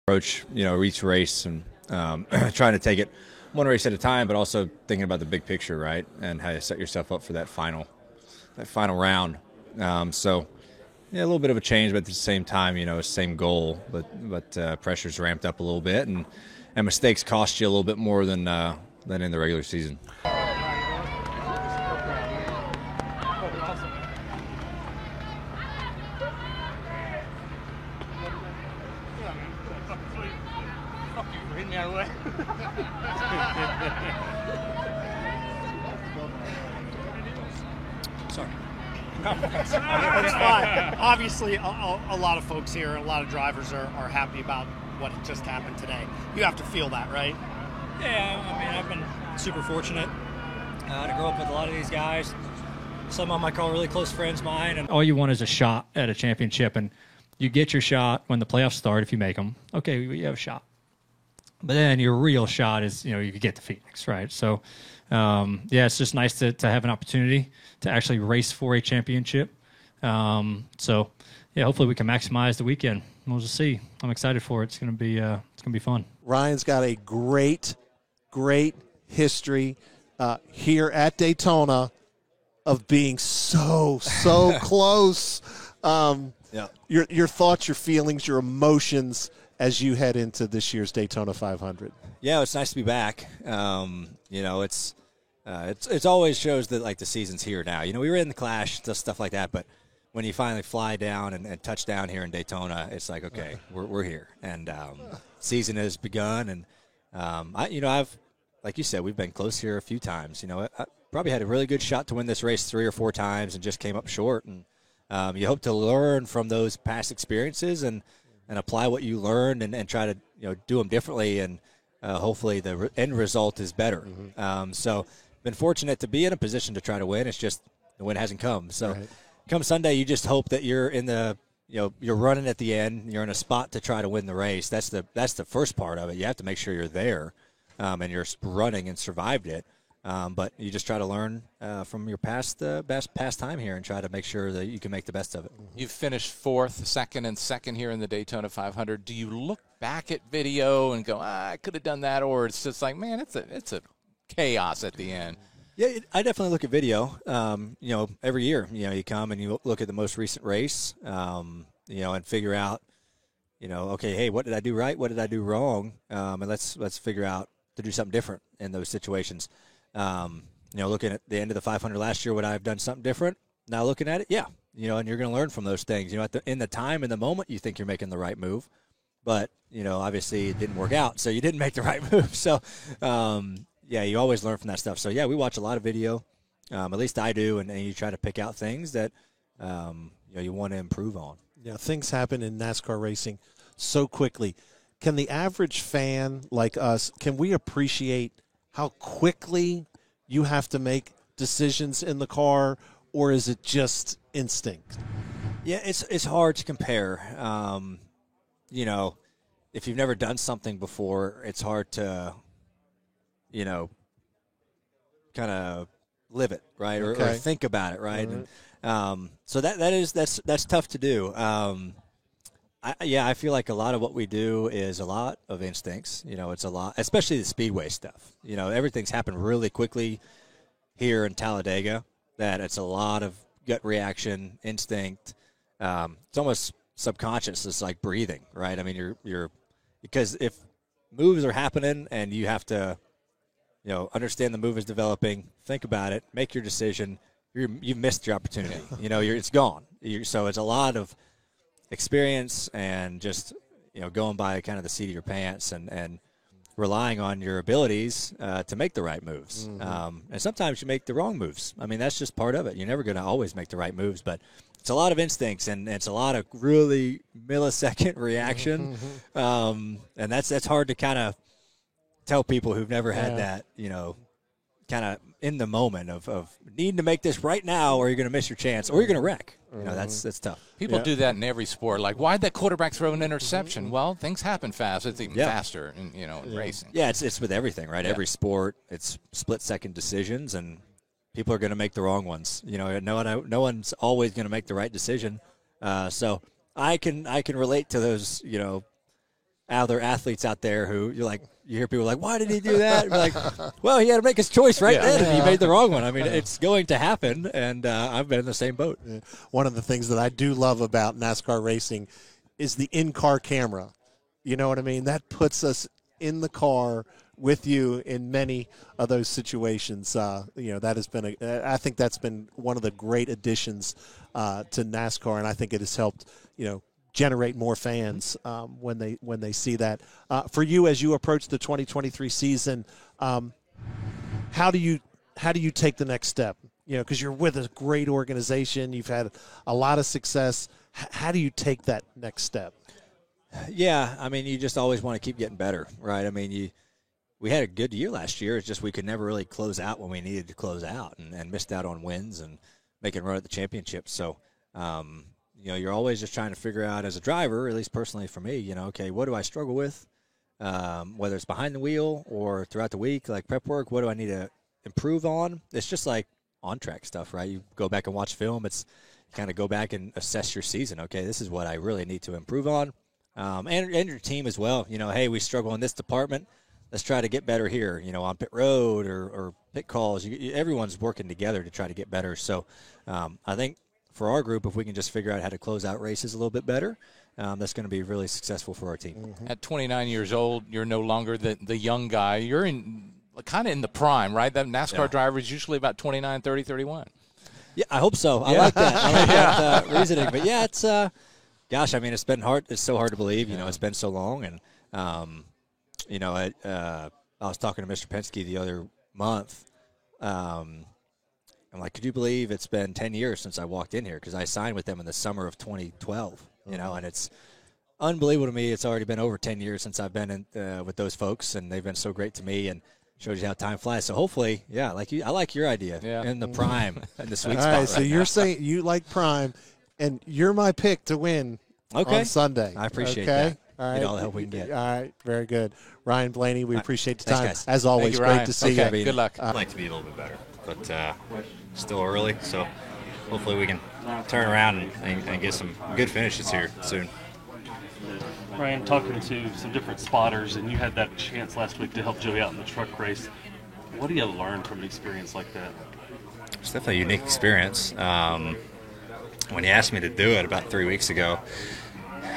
approach, each race and trying to take it one race at a time, but also thinking about the big picture, right, and how you set yourself up for that final round. So yeah, a little bit of a change, but at the same time, same goal, but pressure's ramped up a little bit, and mistakes cost you a little bit more than in the regular season. Sorry. That's fine. Obviously, a lot of folks here, a lot of drivers are happy about what just happened today. You have to feel that, right? Yeah, I mean, I've been super fortunate to grow up with a lot of these guys. Some of them I call really close friends of mine. And all you want is a shot at a championship, and you get your shot when the playoffs start if you make them. Okay, you have a shot. But then your real shot is, you could get to Phoenix, right? So, it's just nice to have an opportunity to actually race for a championship. Hopefully we can maximize the weekend. We'll just see. I'm excited for it. It's gonna be fun. Ryan's got a great history here at Daytona of being so close. Your thoughts, your feelings, your emotions as you head into this year's Daytona 500. Yeah, it's nice to be back. It's always shows that like the season's here now. We were in the Clash, stuff like that, but when you finally fly down and touch down here in Daytona, it's like, okay, we're here, and season has begun. And I've, like you said, we've been close here a few times. I probably had a really good shot to win this race 3 or 4 times and just came up short. And you hope to learn from those past experiences and apply what you learned and try to do them differently, and hopefully the end result is better. So been fortunate to be in a position to try to win. It's just the win hasn't come. So come Sunday, you just hope that you're in the you're running at the end. You're in a spot to try to win the race. That's the first part of it. You have to make sure you're there and you're running and survived it. But you just try to learn from your past time here and try to make sure that you can make the best of it. You've finished 4th, 2nd, and 2nd here in the Daytona 500. Do you look back at video and go, I could have done that, or it's just like, man, it's a chaos at the end? Yeah, I definitely look at video. Every year, you come and you look at the most recent race, and figure out, okay, hey, what did I do right? What did I do wrong? And let's figure out to do something different in those situations. Looking at the end of the 500 last year, would I have done something different? Now looking at it, yeah. And you're going to learn from those things. In the moment, you think you're making the right move, but obviously it didn't work out, so you didn't make the right move. So, you always learn from that stuff. So we watch a lot of video. At least I do, and you try to pick out things that you want to improve on. Yeah, things happen in NASCAR racing so quickly. Can the average fan like us, can we appreciate how quickly you have to make decisions in the car, or is it just instinct? Yeah, it's hard to compare. If you've never done something before, it's hard to, kind of live it, right, or think about it, right? Right. And, so that's tough to do. I feel like a lot of what we do is a lot of instincts. It's a lot, especially the speedway stuff. Everything's happened really quickly here in Talladega that it's a lot of gut reaction, instinct. It's almost subconscious. It's like breathing, right? I mean, you're because if moves are happening and you have to, understand the move is developing, think about it, make your decision. You've missed your opportunity. It's gone. So it's a lot of experience and just going by kind of the seat of your pants and relying on your abilities to make the right moves. And sometimes you make the wrong moves. I mean, that's just part of it. You're never going to always make the right moves, but it's a lot of instincts and it's a lot of really millisecond reaction. And that's hard to kind of tell people who've never had that, kind of in the moment of needing to make this right now, or you're going to miss your chance, or you're going to wreck. That's tough. People do that in every sport. Like, why'd that quarterback throw an interception? Well, things happen fast. It's even faster, in racing. Yeah, it's with everything, right? Yeah. Every sport, it's split-second decisions, and people are going to make the wrong ones. No one's always going to make the right decision. So I can relate to those, other athletes out there who you hear people like, why did he do that? And you're like, well, he had to make his choice right then, and he made the wrong one. I mean, it's going to happen, and I've been in the same boat. One of the things that I do love about NASCAR racing is the in-car camera. You know what I mean? That puts us in the car with you in many of those situations. That has been I think that's been one of the great additions to NASCAR, and I think it has helped, generate more fans when they see that. For you, as you approach the 2023 season, how do you take the next step? Because you're with a great organization, you've had a lot of success. How do you take that next step? Yeah, I mean, you just always want to keep getting better, right? I mean, we had a good year last year. It's just we could never really close out when we needed to close out, and missed out on wins and making a run at the championship. So, you're always just trying to figure out as a driver, at least personally for me, okay, what do I struggle with? Whether it's behind the wheel or throughout the week, like prep work, what do I need to improve on? It's just like on-track stuff, right? You go back and watch film. It's kind of go back and assess your season. Okay, this is what I really need to improve on. And your team as well. Hey, we struggle in this department. Let's try to get better here, on pit road or pit calls. Everyone's working together to try to get better. So I think for our group, if we can just figure out how to close out races a little bit better, that's going to be really successful for our team. Mm-hmm. At 29 years old, you're no longer the young guy. You're kind of in the prime, right? That NASCAR driver is usually about 29, 30, 31. Yeah, I hope so. I like that. I like that reasoning. But, yeah, it's gosh, I mean, it's been hard. It's so hard to believe. It's been so long. And, I was talking to Mr. Penske the other month. I'm like, could you believe it's been 10 years since I walked in here? Because I signed with them in the summer of 2012, and it's unbelievable to me. It's already been over 10 years since I've been in, with those folks, and they've been so great to me and shows you how time flies. So hopefully, I like your idea in the prime and the sweet spot. All right, so you're saying you like prime, and you're my pick to win on Sunday. I appreciate that. All right. All the help we can get. All right, very good. Ryan Blaney, we appreciate the Thanks, time. guys. As always, great to see you. Good luck. I'd like to be a little bit better, but still early, so hopefully we can turn around and get some good finishes here soon. Ryan, talking to some different spotters, and you had that chance last week to help Joey out in the truck race. What do you learn from an experience like that? It's definitely a unique experience. When he asked me to do it about 3 weeks ago,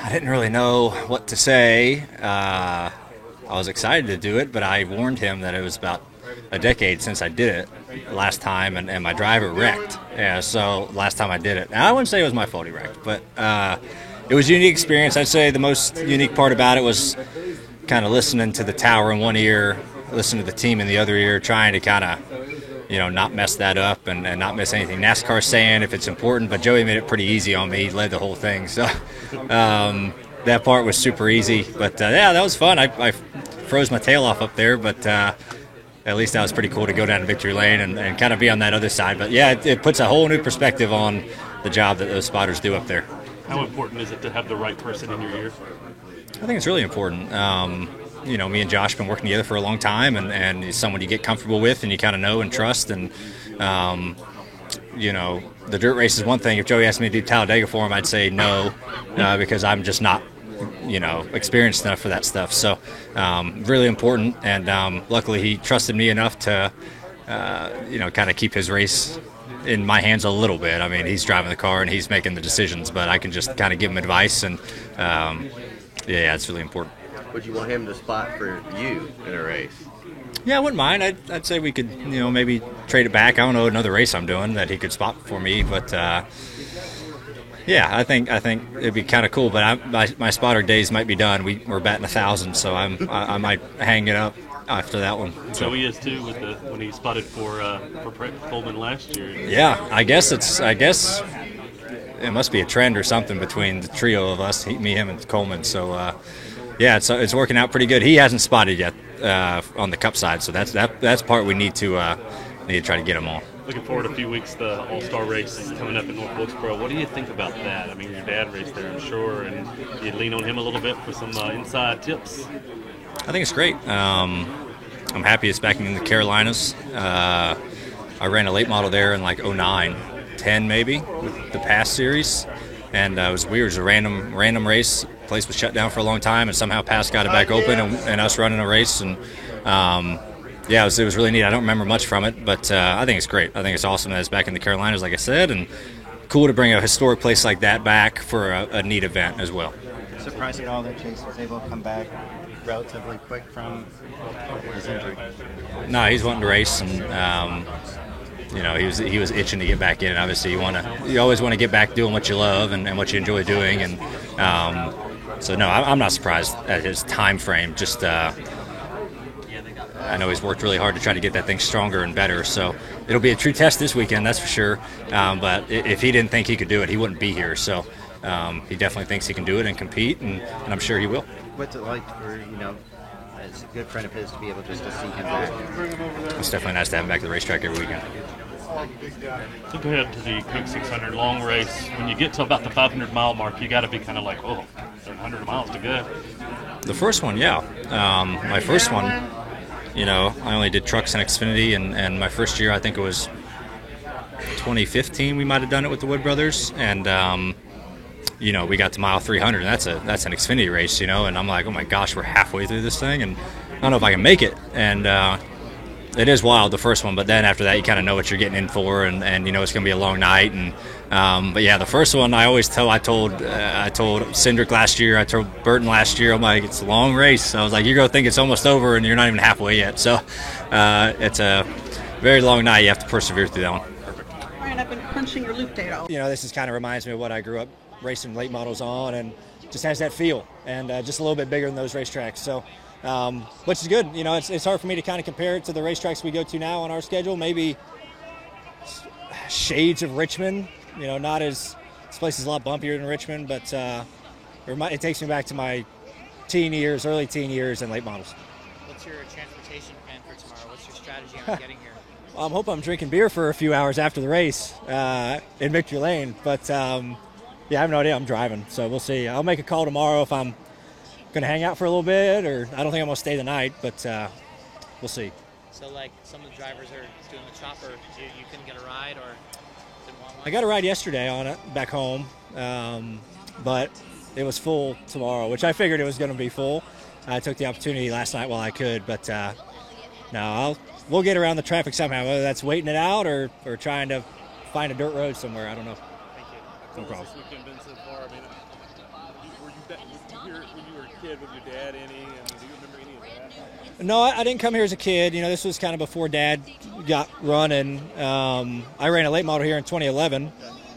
I didn't really know what to say. I was excited to do it, but I warned him that it was about a decade since I did it last time, and my driver wrecked. Yeah, so last time I did it. Now, I wouldn't say it was my fault he wrecked, but it was a unique experience. I'd say the most unique part about it was kind of listening to the tower in one ear, listening to the team in the other ear, trying to kind of, not mess that up and not miss anything NASCAR's saying if it's important. But Joey made it pretty easy on me. He led the whole thing. So that part was super easy. But, that was fun. I froze my tail off up there, but at least that was pretty cool to go down to victory lane and kind of be on that other side. But, yeah, it puts a whole new perspective on the job that those spotters do up there. How important is it to have the right person in your ear? I think it's really important. Me and Josh have been working together for a long time, and he's someone you get comfortable with and you kind of know and trust. And, the dirt race is one thing. If Joey asked me to do Talladega for him, I'd say no because I'm just not, experienced enough for that stuff. So really important. And luckily he trusted me enough to, kind of keep his race in my hands a little bit. I mean, he's driving the car and he's making the decisions, but I can just kind of give him advice. And, it's really important. Would you want him to spot for you in a race? Yeah, I wouldn't mind. I'd say we could, maybe trade it back. I don't know another race I'm doing that he could spot for me, but I think it'd be kind of cool. But my spotter days might be done. We're batting 1,000, so I might hang it up after that one. So. Joey is too when he spotted for Coleman last year. Yeah, I guess it must be a trend or something between the trio of us, me, him, and Coleman. So. It's working out pretty good. He hasn't spotted yet on the Cup side, so that's part we need to try to get him on. Looking forward a few weeks. The All-Star race is coming up in North Wilkesboro. What do you think about that? I mean, your dad raced there, I'm sure, and you lean on him a little bit for some inside tips. I think it's great. I'm happy it's back in the Carolinas. I ran a late model there in like 09, 10 maybe with the past series, and it was weird. It was a random race. place was shut down for a long time, and somehow Pass got it back open, and us running a race. And yeah, it was really neat. I don't remember much from it, but I think it's great. I think it's awesome that it's back in the Carolinas, like I said, and cool to bring a historic place like that back for a neat event as well. Surprised at all that Chase was able to come back relatively quick from his injury? No, he's wanting to race, and you know, he was itching to get back in. And obviously, you always want to get back doing what you love and what you enjoy doing. And so, no, I'm not surprised at his time frame. Just I know he's worked really hard to try to get that thing stronger and better. So it'll be a true test this weekend, that's for sure. But if he didn't think he could do it, he wouldn't be here. So he definitely thinks he can do it and compete, and I'm sure he will. What's it like for, as a good friend of his, to be able just to see him back? It's definitely nice to have him back to the racetrack every weekend. Look ahead to the Cook 600 long race. When you get to about the 500-mile mark, you got to be kind of like, oh, 100 miles to go. The first one, yeah. My first one, I only did trucks and Xfinity, and my first year, I think it was 2015, we might have done it with the Wood Brothers, and we got to mile 300, and that's an Xfinity race, and I'm like, oh my gosh, we're halfway through this thing, and I don't know if I can make it. And it is wild, the first one, but then after that, you kind of know what you're getting in for, and it's going to be a long night. And but yeah, the first one, I told Cindric last year, I told Burton last year, I'm like, it's a long race. I was like, you're going to think it's almost over, and you're not even halfway yet. So it's a very long night. You have to persevere through that one. Ryan, I've been crunching your loop data. This is kind of reminds me of what I grew up racing late models on, and just has that feel, and just a little bit bigger than those racetracks. So, which is good. It's hard for me to kind of compare it to the racetracks we go to now on our schedule. Maybe shades of Richmond. This place is a lot bumpier than Richmond, but it takes me back to my early teen years in late models. What's your transportation plan for tomorrow? What's your strategy on getting here? Well, I'm hoping I'm drinking beer for a few hours after the race in Victory Lane, but yeah, I have no idea. I'm driving, so we'll see. I'll make a call tomorrow if I'm going to hang out for a little bit, or I don't think I'm going to stay the night, but we'll see. So, like, some of the drivers are doing the chopper. You couldn't get a ride, or didn't want one? I got a ride yesterday on it back home, but it was full tomorrow, which I figured it was going to be full. I took the opportunity last night while I could, but no, we'll get around the traffic somehow, whether that's waiting it out or trying to find a dirt road somewhere. I don't know. No problem. This weekend been so far? I mean, were you here when you were a kid with your dad any? And do you remember any of that? No, I didn't come here as a kid. This was kind of before Dad got running. I ran a late model here in 2011.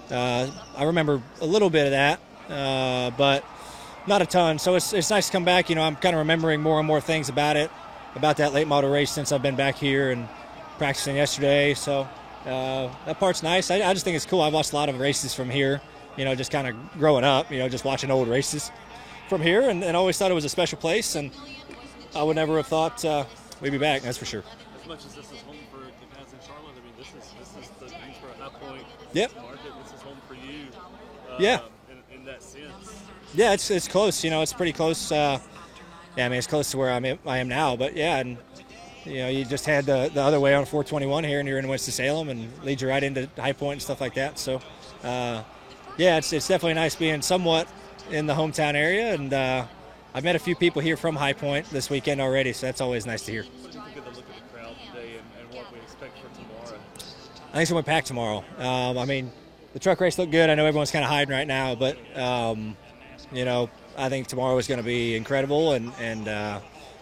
I remember a little bit of that, but not a ton. So it's nice to come back. I'm kind of remembering more and more things about that late model race since I've been back here and practicing yesterday. So that part's nice. I just think it's cool. I've watched a lot of races from here, just kind of growing up, just watching old races from here, and always thought it was a special place, and I would never have thought we'd be back, that's for sure. As much as this is home for the guys in Charlotte, I mean, this is the Greensboro High Point market. This is home for you. Yeah. In that sense. Yeah, it's close. It's pretty close. Yeah, I mean, it's close to where I am now, but yeah, and you just had the other way on 421 here, and you're in Winston-Salem, and leads you right into High Point and stuff like that. So, yeah, it's definitely nice being somewhat in the hometown area, and I've met a few people here from High Point this weekend already, so that's always nice to hear. What do you think of the look of the crowd today and what we expect for tomorrow? I think it's going to be packed tomorrow. I mean, the truck race looked good. I know everyone's kind of hiding right now, but, I think tomorrow is going to be incredible, and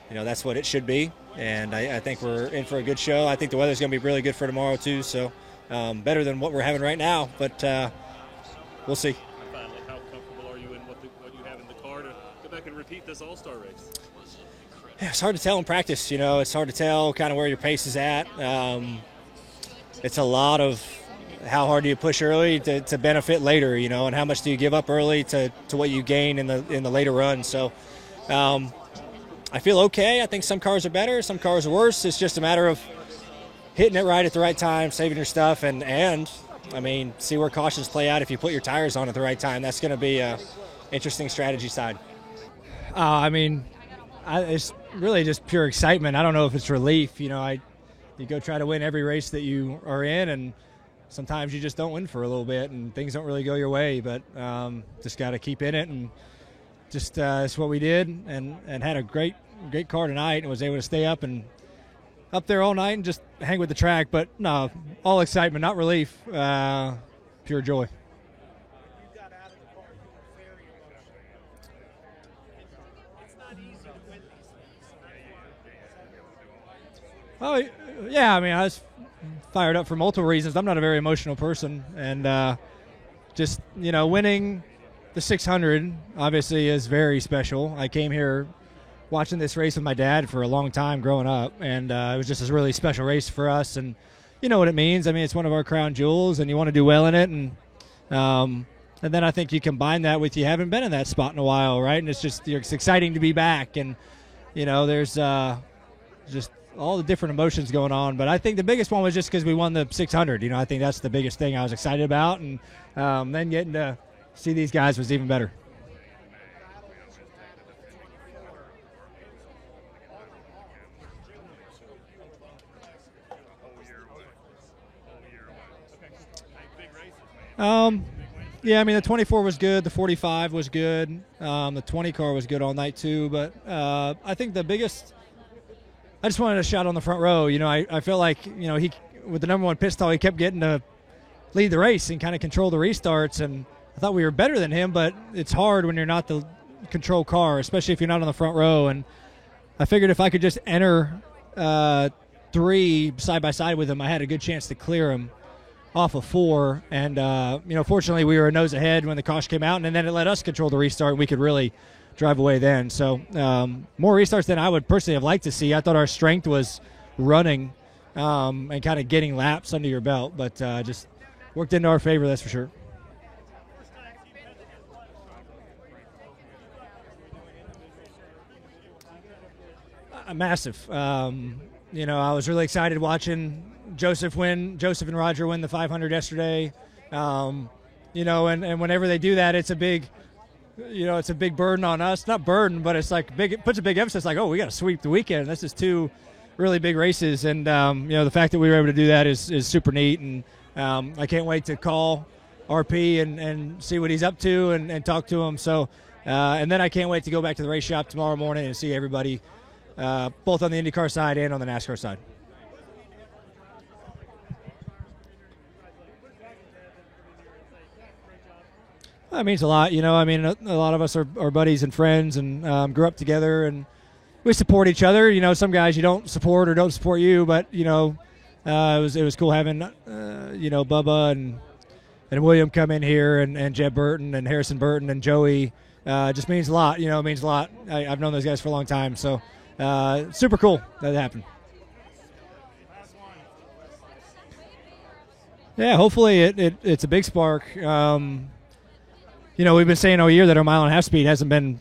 that's what it should be. And I think we're in for a good show. I think the weather's going to be really good for tomorrow, too, so better than what we're having right now, but we'll see. Finally, how comfortable are you in what you have in the car to go back and repeat this All-Star race? Yeah, it's hard to tell in practice. It's hard to tell kind of where your pace is at. It's a lot of how hard do you push early to benefit later, and how much do you give up early to what you gain in the later run. So I feel okay. I think some cars are better, some cars are worse. It's just a matter of hitting it right at the right time, saving your stuff, and I mean, see where cautions play out if you put your tires on at the right time. That's going to be a interesting strategy side. I mean, it's really just pure excitement. I don't know if it's relief. You go try to win every race that you are in, and sometimes you just don't win for a little bit, and things don't really go your way. But just got to keep in it and just it's what we did, and had a great car tonight, and was able to stay up there all night and just hang with the track. But no, all excitement, not relief, pure joy. Oh, yeah, I mean, I was fired up for multiple reasons. I'm not a very emotional person, and just, winning the 600 obviously is very special. I came here watching this race with my dad for a long time growing up, and it was just a really special race for us, and you know what it means. I mean, it's one of our crown jewels, and you want to do well in it, and then I think you combine that with you haven't been in that spot in a while, right? And it's exciting to be back, and, there's just all the different emotions going on. But I think the biggest one was just because we won the 600. I think that's the biggest thing I was excited about, and then getting to see these guys was even better. Yeah, I mean, the 24 was good. The 45 was good. The 20 car was good all night too. But I think the biggest, I just wanted a shot on the front row. I felt like, he, with the number one pit stall, he kept getting to lead the race and kind of control the restarts. And I thought we were better than him, but it's hard when you're not the control car, especially if you're not on the front row. And I figured if I could just enter 3 side by side with him, I had a good chance to clear him off of 4. And, fortunately we were a nose ahead when the caution came out, and then it let us control the restart, and we could really drive away then. So more restarts than I would personally have liked to see. I thought our strength was running and kind of getting laps under your belt, but just worked into our favor, that's for sure. Massive. I was really excited watching Joseph and Roger win the 500 yesterday. And whenever they do that, it's a big burden on us. Not burden, but it's like big. It puts a big emphasis. Like, oh, we got to sweep the weekend. This is 2 really big races, and the fact that we were able to do that is super neat. And I can't wait to call RP and see what he's up to and talk to him. So, and then I can't wait to go back to the race shop tomorrow morning and see everybody, both on the IndyCar side and on the NASCAR side. That means a lot. A lot of us are buddies and friends, and grew up together, and we support each other. Some guys you don't support or don't support you, but it was cool having Bubba and William come in here, and Jeb Burton and Harrison Burton and Joey. It just means a lot. It means a lot. I've known those guys for a long time, so super cool that happened. Yeah, hopefully it's a big spark. We've been saying all year that our mile-and-a-half speed hasn't been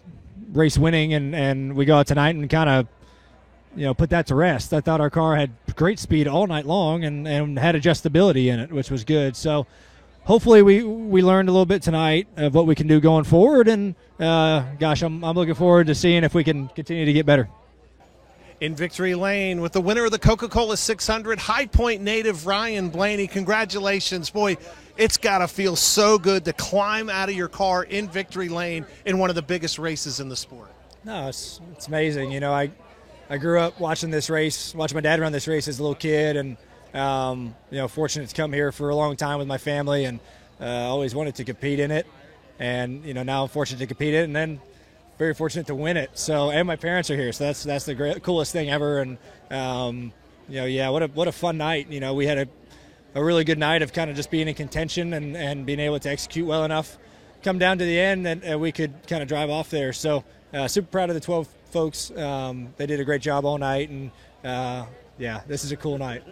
race winning, and we go out tonight and kind of, put that to rest. I thought our car had great speed all night long and had adjustability in it, which was good. So hopefully we learned a little bit tonight of what we can do going forward, and I'm looking forward to seeing if we can continue to get better. In victory lane with the winner of the Coca-Cola 600, High Point native Ryan Blaney. Congratulations. Boy, it's got to feel so good to climb out of your car in victory lane in one of the biggest races in the sport. No, it's amazing. I grew up watching this race, watching my dad run this race as a little kid, and fortunate to come here for a long time with my family, and always wanted to compete in it. And now I'm fortunate to compete in it, and then very fortunate to win it. So, and my parents are here, so that's the coolest thing ever. And what a fun night. We had a really good night of kind of just being in contention and being able to execute well enough, come down to the end, and we could kind of drive off there. So super proud of the 12 folks. They did a great job all night, and this is a cool night.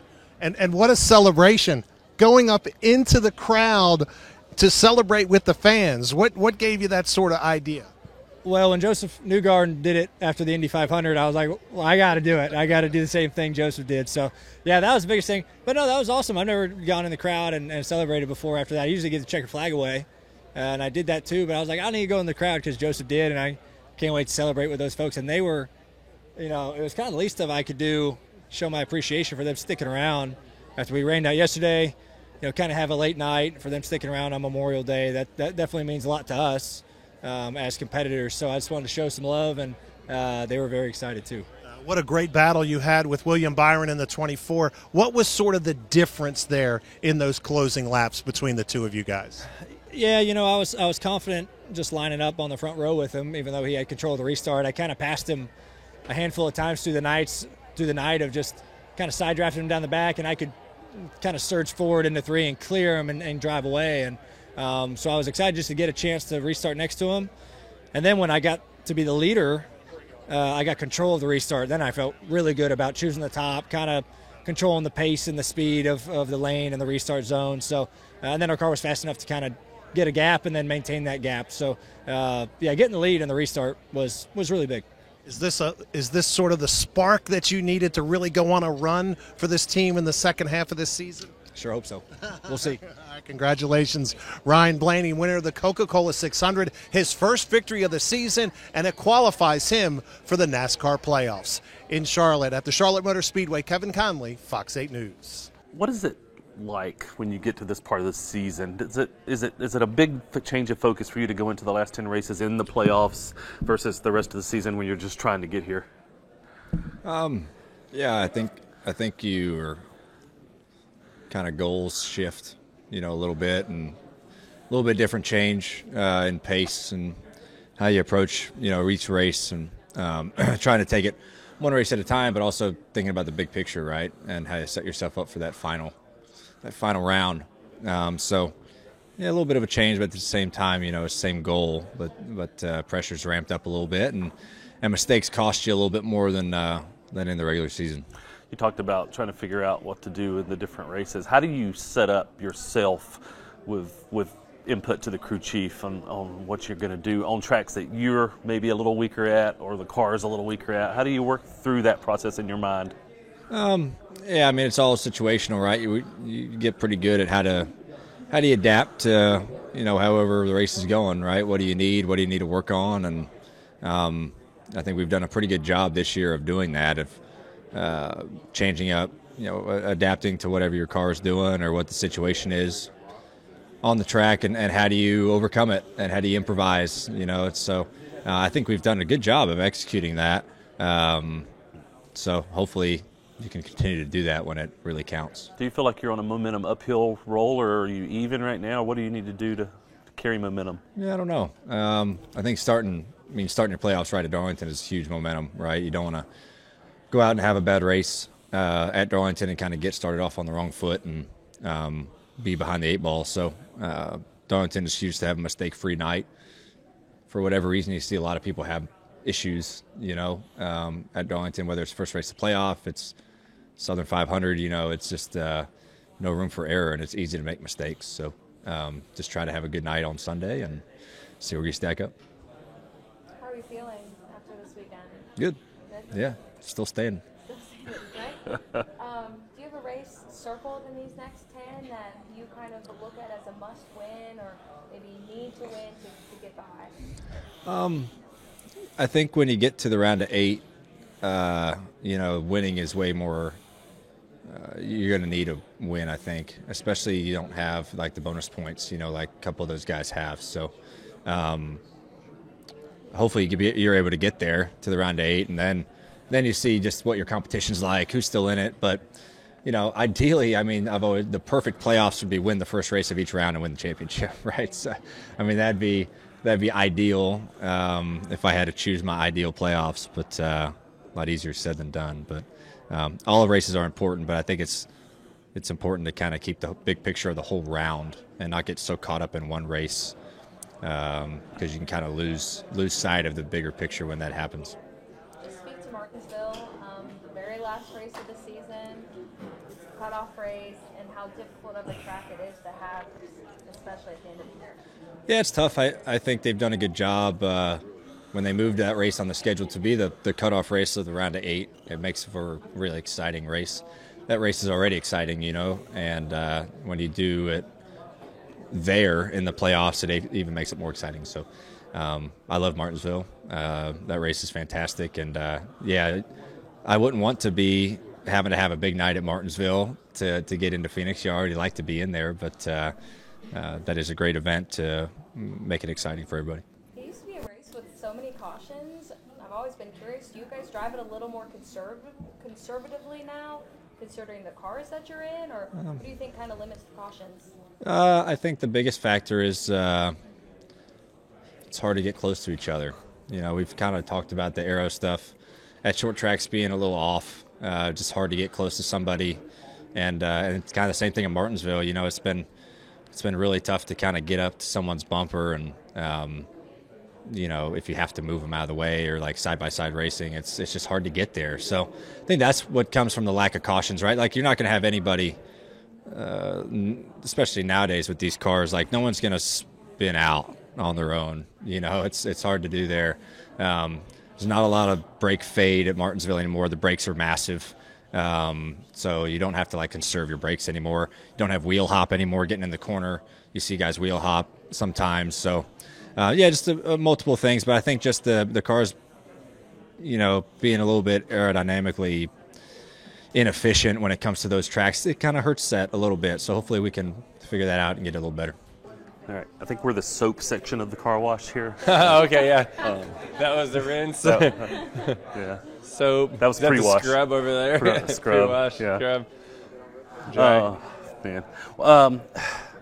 And what a celebration, going up into the crowd to celebrate with the fans. What gave you that sort of idea? Well, when Joseph Newgarden did it after the Indy 500, I was like, well, I got to do it. I got to do the same thing Joseph did. So, yeah, that was the biggest thing. But, no, that was awesome. I've never gone in the crowd and celebrated before after that. I usually get the checkered flag away, and I did that too. But I was like, I need to go in the crowd because Joseph did, and I can't wait to celebrate with those folks. And they were, it was kind of the least of I could do, show my appreciation for them sticking around after we rained out yesterday, kind of have a late night, for them sticking around on Memorial Day. That definitely means a lot to us. as competitors. So I just wanted to show some love, and they were very excited too. What a great battle you had with William Byron in the 24. What was sort of the difference there in those closing laps between the two of you guys? Yeah, I was confident just lining up on the front row with him, even though he had control of the restart. I kind of passed him a handful of times through the night of just kind of side drafting him down the back, and I could kind of surge forward into 3 and clear him and drive away. And so I was excited just to get a chance to restart next to him. And then when I got to be the leader, I got control of the restart. Then I felt really good about choosing the top, kind of controlling the pace and the speed of the lane and the restart zone. So, and then our car was fast enough to kind of get a gap and then maintain that gap. So, getting the lead in the restart was really big. Is this sort of the spark that you needed to really go on a run for this team in the second half of this season? Sure hope so. We'll see. Congratulations, Ryan Blaney, winner of the Coca-Cola 600, his first victory of the season, and it qualifies him for the NASCAR playoffs. In Charlotte, at the Charlotte Motor Speedway, Kevin Conley, Fox 8 News. What is it like when you get to this part of the season? Is it a big change of focus for you to go into the last 10 races in the playoffs versus the rest of the season when you're just trying to get here? Yeah, I think your kind of goals shift, a little bit, and a little bit different change in pace and how you approach, each race, and trying to take it one race at a time, but also thinking about the big picture, right, and how you set yourself up for that final round. So, yeah, a little bit of a change, but at the same time, same goal, but pressure's ramped up a little bit, and mistakes cost you a little bit more than in the regular season. You talked about trying to figure out what to do in the different races. How do you set up yourself with input to the crew chief on what you're going to do on tracks that you're maybe a little weaker at or the car is a little weaker at? How do you work through that process in your mind? Yeah, it's all situational, right? You get pretty good at how do you adapt to, however the race is going, right? What do you need? What do you need to work on? And I think we've done a pretty good job this year of doing that, of changing up, adapting to whatever your car is doing or what the situation is on the track, and how do you overcome it, and how do you improvise, So I think we've done a good job of executing that. So hopefully you can continue to do that when it really counts. Do you feel like you're on a momentum uphill roll, or are you even right now? What do you need to do to carry momentum? Yeah, I don't know. I think starting your playoffs right at Darlington is huge momentum, right? You don't want to go out and have a bad race at Darlington and kind of get started off on the wrong foot and be behind the 8 ball. So Darlington is huge to have a mistake-free night. For whatever reason, you see a lot of people have issues, at Darlington, whether it's first race of playoff, it's Southern 500, it's just no room for error, and it's easy to make mistakes. So just try to have a good night on Sunday and see where you stack up. How are you feeling after this weekend? Good. Yeah, still staying. Right? Do you have a race circled in these next 10 that you kind of look at as a must-win, or maybe need to win to get by? I think when you get to the round of 8, winning is way more. You're going to need a win, I think, especially you don't have like the bonus points, like a couple of those guys have. So hopefully you're able to get there to the round of 8, and then you see just what your competition's like, who's still in it. But ideally, the perfect playoffs would be win the first race of each round and win the championship, right? So, that'd be ideal if I had to choose my ideal playoffs, but a lot easier said than done. But all the races are important, but I think it's important to kind of keep the big picture of the whole round and not get so caught up in one race, because you can kind of lose sight of the bigger picture when that happens. Speak to Martinsville, the very last race of the season, it's the cutoff race, and how difficult of a track it is to have, especially at the end of the year. Yeah, it's tough. I think they've done a good job when they moved that race on the schedule to be the cutoff race of the round of 8. It makes for a really exciting race. That race is already exciting, and when you do it there in the playoffs, it even makes it more exciting. So I love Martinsville. That race is fantastic, and I wouldn't want to be having to have a big night at Martinsville to get into Phoenix. You already like to be in there, but that is a great event to make it exciting for everybody. Can you been curious. Do you guys drive it a little more conservatively now, considering the cars that you're in, or what do you think kind of limits the cautions? I think the biggest factor is it's hard to get close to each other. You know, we've kind of talked about the aero stuff at short tracks being a little off, just hard to get close to somebody, and it's kind of the same thing in Martinsville. You know, it's been really tough to kind of get up to someone's bumper, and you know, if you have to move them out of the way or like side-by-side racing, it's just hard to get there. So I think that's what comes from the lack of cautions, right? Like, you're not going to have anybody, especially nowadays with these cars, like no one's going to spin out on their own. You know, it's hard to do there. There's not a lot of brake fade at Martinsville anymore. The brakes are massive. So you don't have to like conserve your brakes anymore. You don't have wheel hop anymore getting in the corner. You see guys wheel hop sometimes. So just multiple things, but I think just the cars, you know, being a little bit aerodynamically inefficient when it comes to those tracks, it kind of hurts that a little bit. So hopefully we can figure that out and get it a little better. All right, I think we're the soap section of the car wash here. Okay, yeah. That was the rinse. Yeah. Soap. That was pre-wash. The scrub over there. Scrub. Pre-wash, Yeah. scrub. Dry. Oh, man.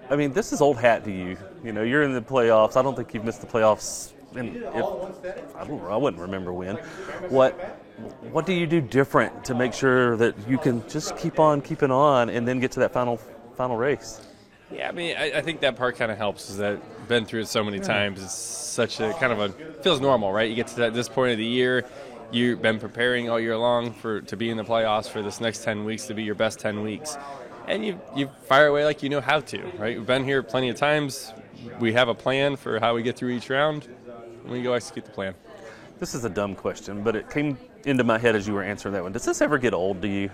I mean, this is old hat to you. You know, you're in the playoffs. I don't think you've missed the playoffs. I wouldn't remember when. What do you do different to make sure that you can just keep on keeping on and then get to that final race? Yeah, I mean, I think that part kind of helps, is that I've been through it so many times. It's such a kind of feels normal, right? You get to this point of the year, you've been preparing all year long to be in the playoffs for this next 10 weeks to be your best 10 weeks. And you fire away like you know how to, right? We've been here plenty of times. We have a plan for how we get through each round, and we go execute the plan. This is a dumb question, but it came into my head as you were answering that one. Does this ever get old to you?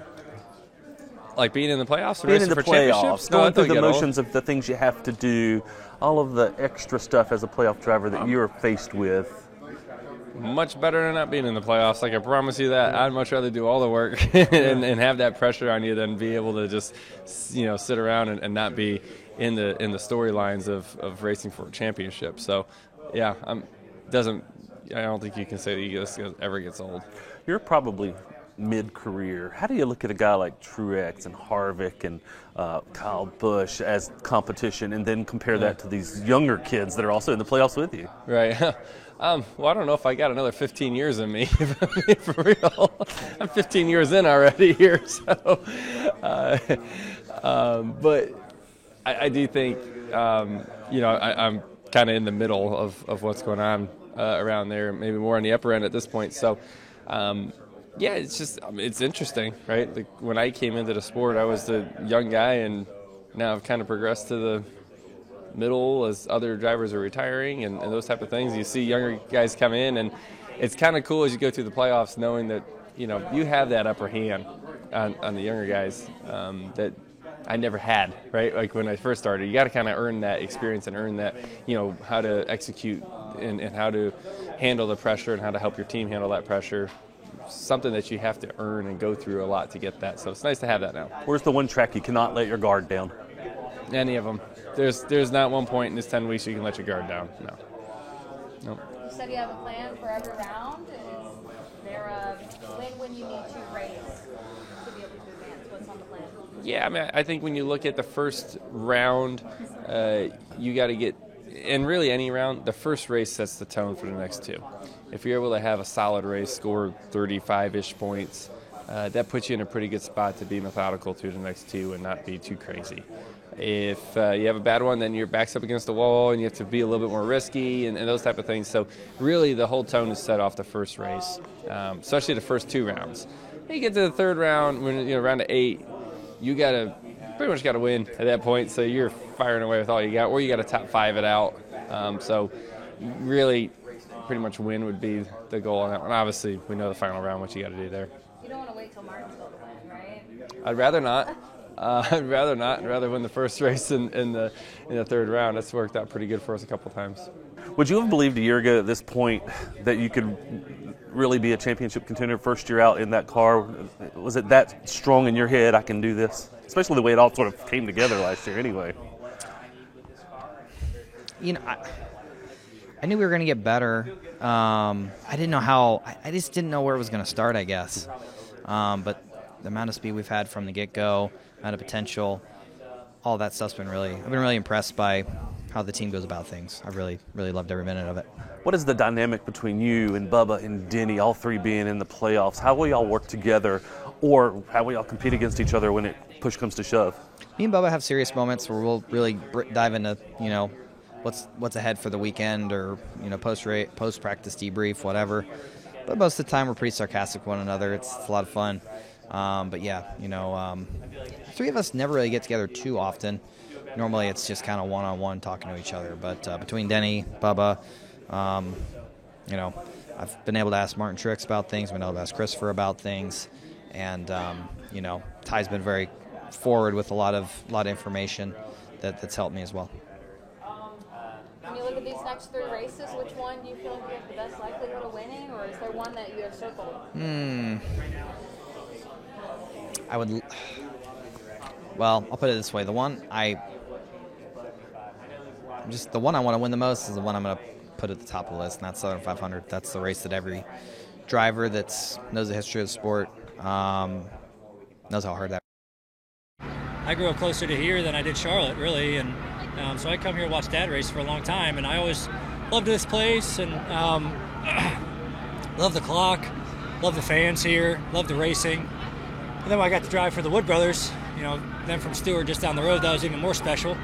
Like being in the playoffs or being in racing the for playoffs, championships? going through the motions of the things you have to do, all of the extra stuff as a playoff driver that you are faced with. Much better than not being in the playoffs. Like, I promise you that. I'd much rather do all the work and have that pressure on you than be able to just, you know, sit around and not be in the storylines of racing for a championship. So, yeah, I don't think you can say that this ever gets old. You're probably mid-career. How do you look at a guy like Truex and Harvick and Kyle Busch as competition, and then compare that to these younger kids that are also in the playoffs with you? Right. Well, I don't know if I got another 15 years in me, for real. I'm 15 years in already here, so. But I do think, you know, I'm kind of in the middle of what's going on around there, maybe more on the upper end at this point. So, yeah, it's just, it's interesting, right? Like, when I came into the sport, I was the young guy, and now I've kind of progressed to the middle as other drivers are retiring and those type of things. You see younger guys come in, and it's kind of cool as you go through the playoffs knowing that, you know, you have that upper hand on the younger guys that I never had, right? Like, when I first started, you got to kind of earn that experience and earn that, you know, how to execute and how to handle the pressure and how to help your team handle that pressure. Something that you have to earn and go through a lot to get that. So it's nice to have that now. Where's the one track you cannot let your guard down? Any of them. There's not one point in this 10 weeks you can let your guard down. No. Nope. You said you have a plan for every round. Is there a when you need to race to be able to advance? What's on the plan? Yeah, I mean, I think when you look at the first round, you got to get, and really any round, the first race sets the tone for the next two. If you're able to have a solid race, score 35-ish points, that puts you in a pretty good spot to be methodical through the next two and not be too crazy. If you have a bad one, then your back's up against the wall and you have to be a little bit more risky and those type of things. So really the whole tone is set off the first race, especially the first two rounds. Then you get to the third round, when round to 8, you pretty much got to win at that point. So you're firing away with all you got, or you got to top 5 it out. So really pretty much win would be the goal on that one. Obviously, we know the final round, what you got to do there. You don't want to wait till Martinsville to win, right? I'd rather not. I'd rather not. I'd rather win the first race in the third round. That's worked out pretty good for us a couple times. Would you have believed a year ago at this point that you could really be a championship contender first year out in that car? Was it that strong in your head, I can do this? Especially the way it all sort of came together last year anyway. You know, I knew we were going to get better. I didn't know how. I just didn't know where it was going to start, I guess. But the amount of speed we've had from the get-go, amount of potential, all that stuff's been really. I've been really impressed by how the team goes about things. I've really, really loved every minute of it. What is the dynamic between you and Bubba and Denny, all three being in the playoffs? How will y'all work together, or how will y'all compete against each other when push comes to shove? Me and Bubba have serious moments where we'll really dive into, what's ahead for the weekend, or post practice debrief, whatever. But most of the time we're pretty sarcastic with one another. It's a lot of fun. But yeah, three of us never really get together too often. Normally it's just kind of one-on-one talking to each other. But between Denny, Bubba, I've been able to ask Martin Truex about things, been able to ask Christopher about things, and Ty's been very forward with a lot of information that's helped me as well. When you look at these next 3 races, which one do you feel like you have the best likelihood of winning, or is there one that you have circled? Well, I'll put it this way: the one I want to win the most is the one I'm going to put at the top of the list, and that's Southern 500. That's the race that every driver that knows the history of the sport knows how hard that. I grew up closer to here than I did Charlotte, really, and so I come here and watch Dad race for a long time, and I always loved this place, and love the clock, love the fans here, love the racing. And then when I got to drive for the Wood Brothers, them from Stewart just down the road, that was even more special.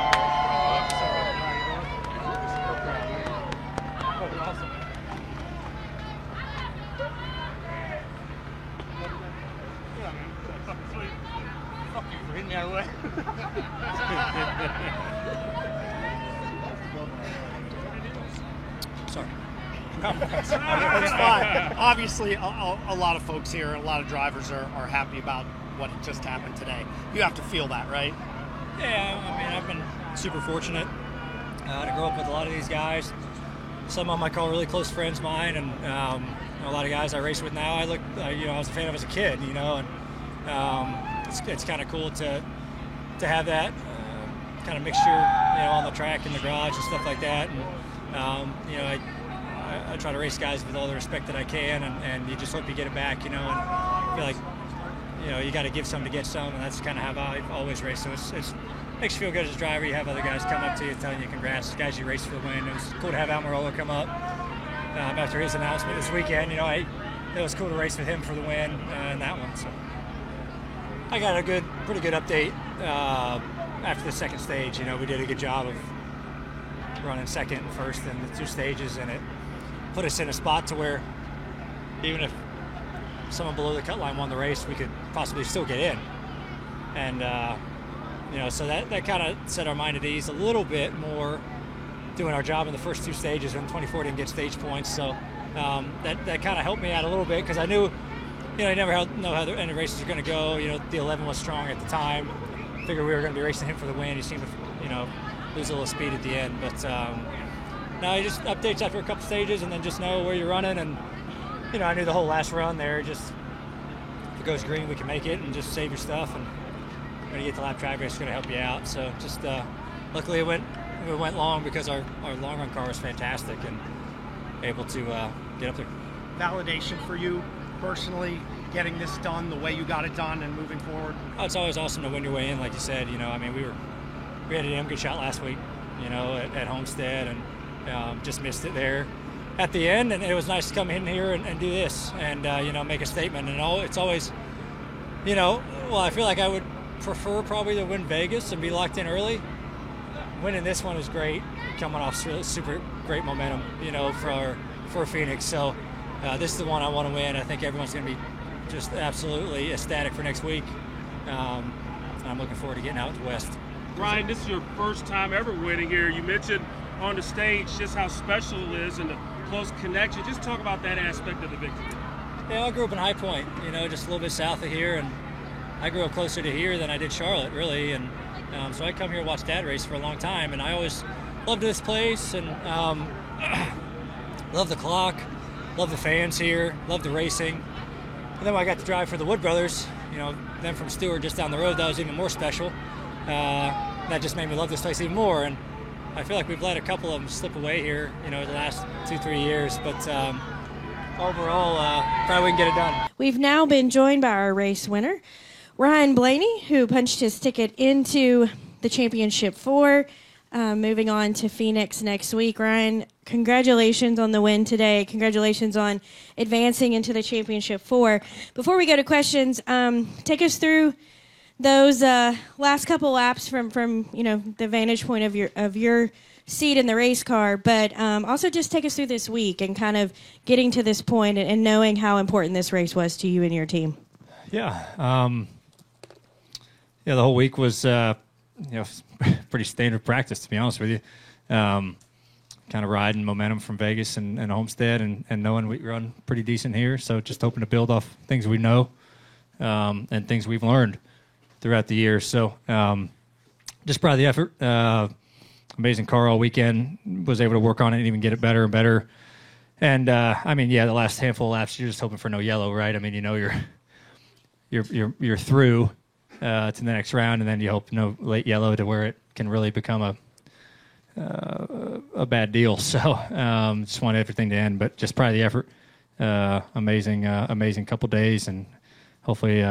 Sorry. It's fine. Obviously, a lot of folks here, a lot of drivers are happy about what just happened today. You have to feel that, right? Yeah, I've been super fortunate to grow up with a lot of these guys. Some of them I call really close friends of mine, and a lot of guys I race with now. I was a fan of as a kid, and it's kind of cool to have that kind of mixture, on the track, in the garage, and stuff like that. And I try to race guys with all the respect that I can, and you just hope you get it back, and I feel like you got to give some to get some, and that's kind of how I've always raced. So it makes you feel good as a driver. You have other guys come up to you telling you congrats, guys you raced for the win. It was cool to have Almirola come up after his announcement this weekend. It was cool to race with him for the win in that one. So I got a pretty good update after the second stage. We did a good job of running second and first in the 2 stages, and it put us in a spot to where even if someone below the cut line won the race, we could possibly still get in. And so that kind of set our mind at ease a little bit more, doing our job in the first 2 stages when 24 didn't get stage points. So that kind of helped me out a little bit, because I knew, you never know how the end of races are going to go. The 11 was strong at the time. Figured we were going to be racing him for the win. He seemed to, lose a little speed at the end. But no, you just updates after a couple stages, and then just know where you're running. And I knew the whole last run there, just if it goes green, we can make it, and just save your stuff. And when you get the lap track race, it's going to help you out. So just luckily it went long, because our long run car was fantastic and able to get up there. Validation for you personally, getting this done the way you got it done and moving forward? Oh, it's always awesome to win your way in, like you said. We had a damn good shot last week, at Homestead, and just missed it there at the end. And it was nice to come in here and do this, and make a statement. And it's always, I feel like I would prefer probably to win Vegas and be locked in early. Winning this one is great, coming off super great momentum, for Phoenix. So this is the one I want to win. I think everyone's going to be just absolutely ecstatic for next week. I'm looking forward to getting out to West. Ryan, this is your first time ever winning here. You mentioned on the stage just how special it is and the close connection. Just talk about that aspect of the victory. Yeah, I grew up in High Point, just a little bit south of here, and I grew up closer to here than I did Charlotte, really. And so I come here and watch Dad race for a long time, and I always loved this place, and love the clock, love the fans here, love the racing. And then when I got to drive for the Wood Brothers, them from Stewart just down the road, that was even more special. That just made me love this place even more. And I feel like we've let a couple of them slip away here, the last 2-3 years. But overall, probably we can get it done. We've now been joined by our race winner, Ryan Blaney, who punched his ticket into the Championship 4, moving on to Phoenix next week. Ryan, congratulations on the win today. Congratulations on advancing into the Championship 4. Before we go to questions, take us through those last couple laps from the vantage point of your seat in the race car, but also just take us through this week and kind of getting to this point and knowing how important this race was to you and your team. Yeah. The whole week was pretty standard practice, to be honest with you. Kind of riding momentum from Vegas and Homestead and knowing we run pretty decent here. So just hoping to build off things we know and things we've learned throughout the year. So just proud of the effort. Amazing car all weekend. Was able to work on it and even get it better and better. And the last handful of laps, you're just hoping for no yellow, right? I mean, you're through to the next round, and then you hope no late yellow to where it can really become a bad deal. So just want everything to end, but just proud of the effort. Amazing couple days, and hopefully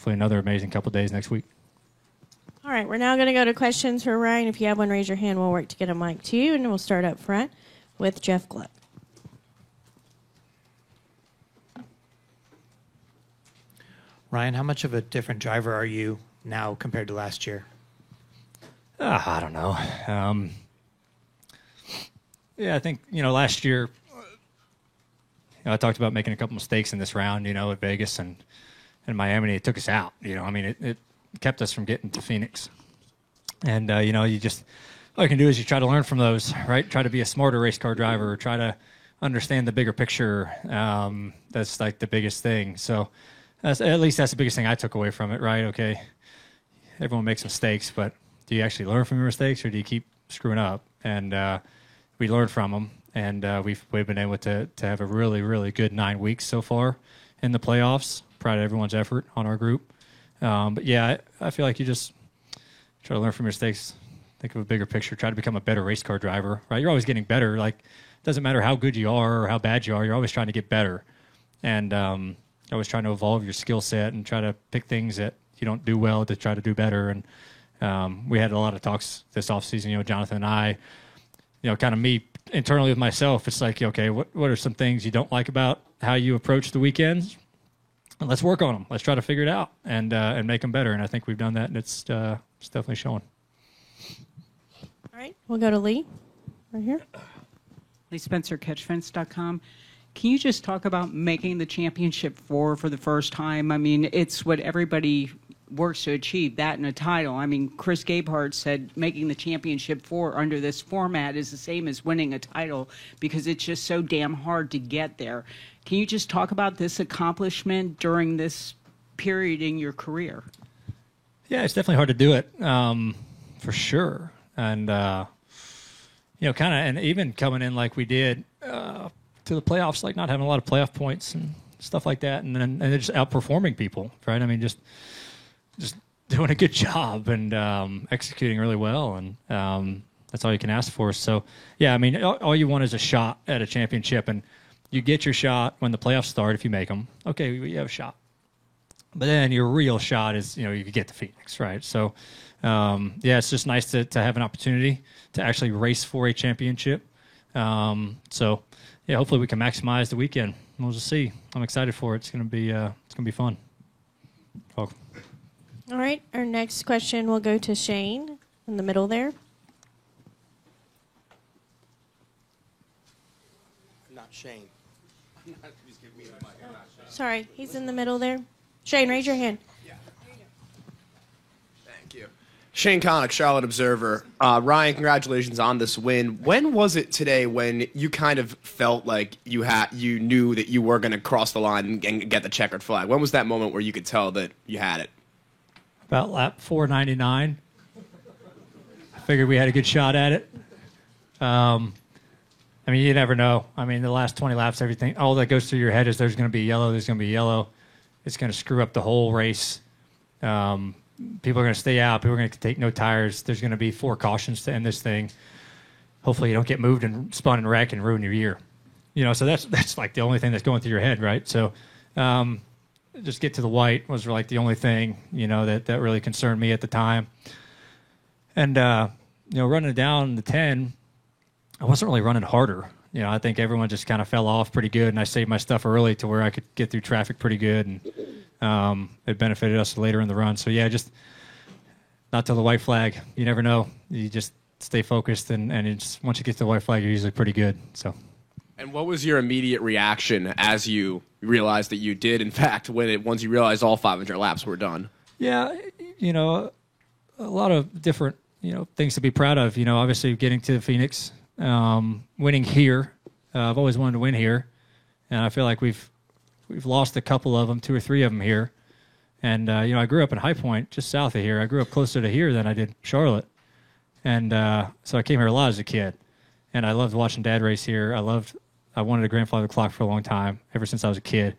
another amazing couple days next week. All right, we're now going to go to questions for Ryan. If you have one, raise your hand. We'll work to get a mic to you, and we'll start up front with Jeff Gluck. Ryan, how much of a different driver are you now compared to last year? I don't know. I think, last year, I talked about making a couple mistakes in this round, at Vegas and Miami. It took us out. It kept us from getting to Phoenix. And, all you can do is you try to learn from those, right? Try to be a smarter race car driver, try to understand the bigger picture. That's like the biggest thing. So at least that's the biggest thing I took away from it, right? Okay, everyone makes mistakes, but do you actually learn from your mistakes or do you keep screwing up? And we learned from them, and we've been able to have a really, really good 9 weeks so far in the playoffs. Proud of everyone's effort on our group. But yeah, I feel like you just try to learn from your mistakes, think of a bigger picture, try to become a better race car driver, right? You're always getting better. Like, it doesn't matter how good you are or how bad you are, you're always trying to get better. And always trying to evolve your skill set and try to pick things that you don't do well to try to do better. And we had a lot of talks this offseason, Jonathan and I, kind of me internally with myself. It's like, okay, what are some things you don't like about how you approach the weekends? And let's work on them. Let's try to figure it out and make them better. And I think we've done that, and it's definitely showing. All right, we'll go to Lee right here. Lee Spencer, CatchFence.com. Can you just talk about making the Championship 4 for the first time? I mean, it's what everybody works to achieve, that and a title. I mean, Chris Gabehart said making the Championship 4 under this format is the same as winning a title because it's just so damn hard to get there. Can you just talk about this accomplishment during this period in your career? Yeah, it's definitely hard to do it, for sure. And, kind of, and even coming in like we did to the playoffs, like not having a lot of playoff points and stuff like that, and then just outperforming people, right? I mean, just doing a good job and executing really well, and that's all you can ask for. So, yeah, I mean, all you want is a shot at a championship, and you get your shot when the playoffs start if you make them. Okay, you have a shot. But then your real shot is, you could get to Phoenix, right? So, it's just nice to have an opportunity to actually race for a championship. So, yeah, hopefully we can maximize the weekend. We'll just see. I'm excited for it. It's gonna be fun. All right, our next question will go to Shane in the middle there. Not Shane. Sorry, he's in the middle there. Shane, raise your hand. Thank you. Shane Connick, Charlotte Observer. Ryan, congratulations on this win. When was it today when you kind of felt like you knew that you were going to cross the line and get the checkered flag? When was that moment where you could tell that you had it? About lap 499. I figured we had a good shot at it. I mean, you never know. I mean, the last 20 laps, everything, all that goes through your head is there's going to be yellow, It's going to screw up the whole race. people are going to stay out. People are going to take no tires. There's going to be 4 cautions to end this thing. Hopefully you don't get moved and spun and wreck and ruin your year. So that's like the only thing that's going through your head, right? So just get to the white was like the only thing, that really concerned me at the time. And, running down the 10, I wasn't really running harder. I think everyone just kind of fell off pretty good, and I saved my stuff early to where I could get through traffic pretty good, and it benefited us later in the run. So, yeah, just not till the white flag. You never know. You just stay focused, and once you get to the white flag, you're usually pretty good. So. And what was your immediate reaction as you realized that you did, in fact, once you realized all 500 laps were done? Yeah, a lot of different, things to be proud of. Obviously getting to Phoenix, winning here. I've always wanted to win here, and I feel like we've lost a couple of them, 2 or 3 of them here. And I grew up in High Point, just south of here. I grew up closer to here than I did Charlotte, and so I came here a lot as a kid. And I loved watching Dad race here. I wanted a grandfather clock for a long time, ever since I was a kid.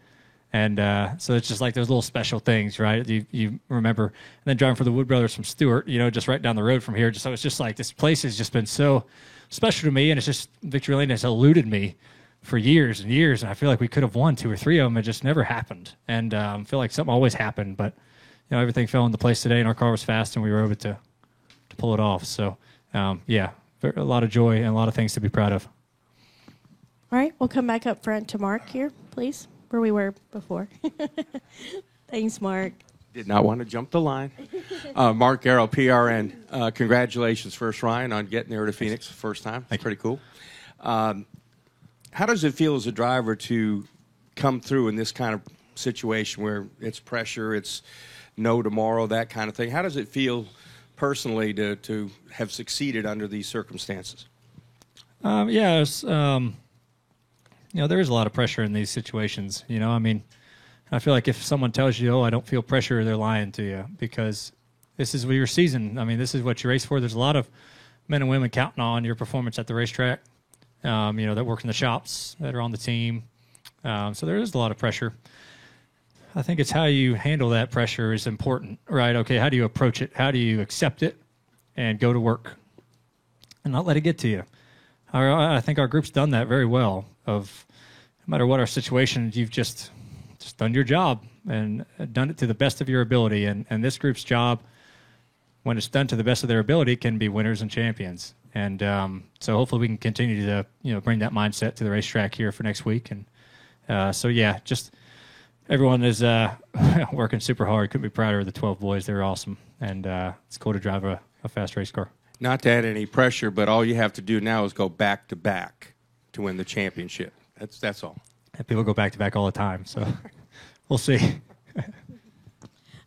And so it's just like those little special things, right? You remember. And then driving for the Wood Brothers from Stewart, just right down the road from here. So it's just like this place has just been so special to me, and it's just Victory Lane has eluded me for years and years, and I feel like we could have won 2 or 3 of them. It just never happened. And I feel like something always happened, but everything fell into place today, and our car was fast, and we were able to pull it off. So, yeah, a lot of joy and a lot of things to be proud of. All right, we'll come back up front to Mark here, please, where we were before. Thanks, Mark. Did not want to jump the line. Mark Garrow, PRN. Congratulations first, Ryan, on getting there to Phoenix the first time. That's pretty cool. How does it feel as a driver to come through in this kind of situation where it's pressure, it's no tomorrow, that kind of thing? How does it feel personally to have succeeded under these circumstances? Yeah, it's, there is a lot of pressure in these situations. I feel like if someone tells you, I don't feel pressure, they're lying to you, because this is your season. This is what you race for. There's a lot of men and women counting on your performance at the racetrack, that work in the shops, that are on the team. So there is a lot of pressure. I think it's how you handle that pressure is important, right? Okay, how do you approach it? How do you accept it and go to work and not let it get to you? I think our group's done that very well. Of no matter what our situation, you've just done your job and done it to the best of your ability. And this group's job, when it's done to the best of their ability, can be winners and champions. And so hopefully we can continue to bring that mindset to the racetrack here for next week. And so yeah, just everyone is working super hard. Couldn't be prouder of the 12 boys. They're awesome, and it's cool to drive a fast race car. Not to add any pressure, but all you have to do now is go back to back to win the championship. That's all. And people go back to back all the time, so we'll see.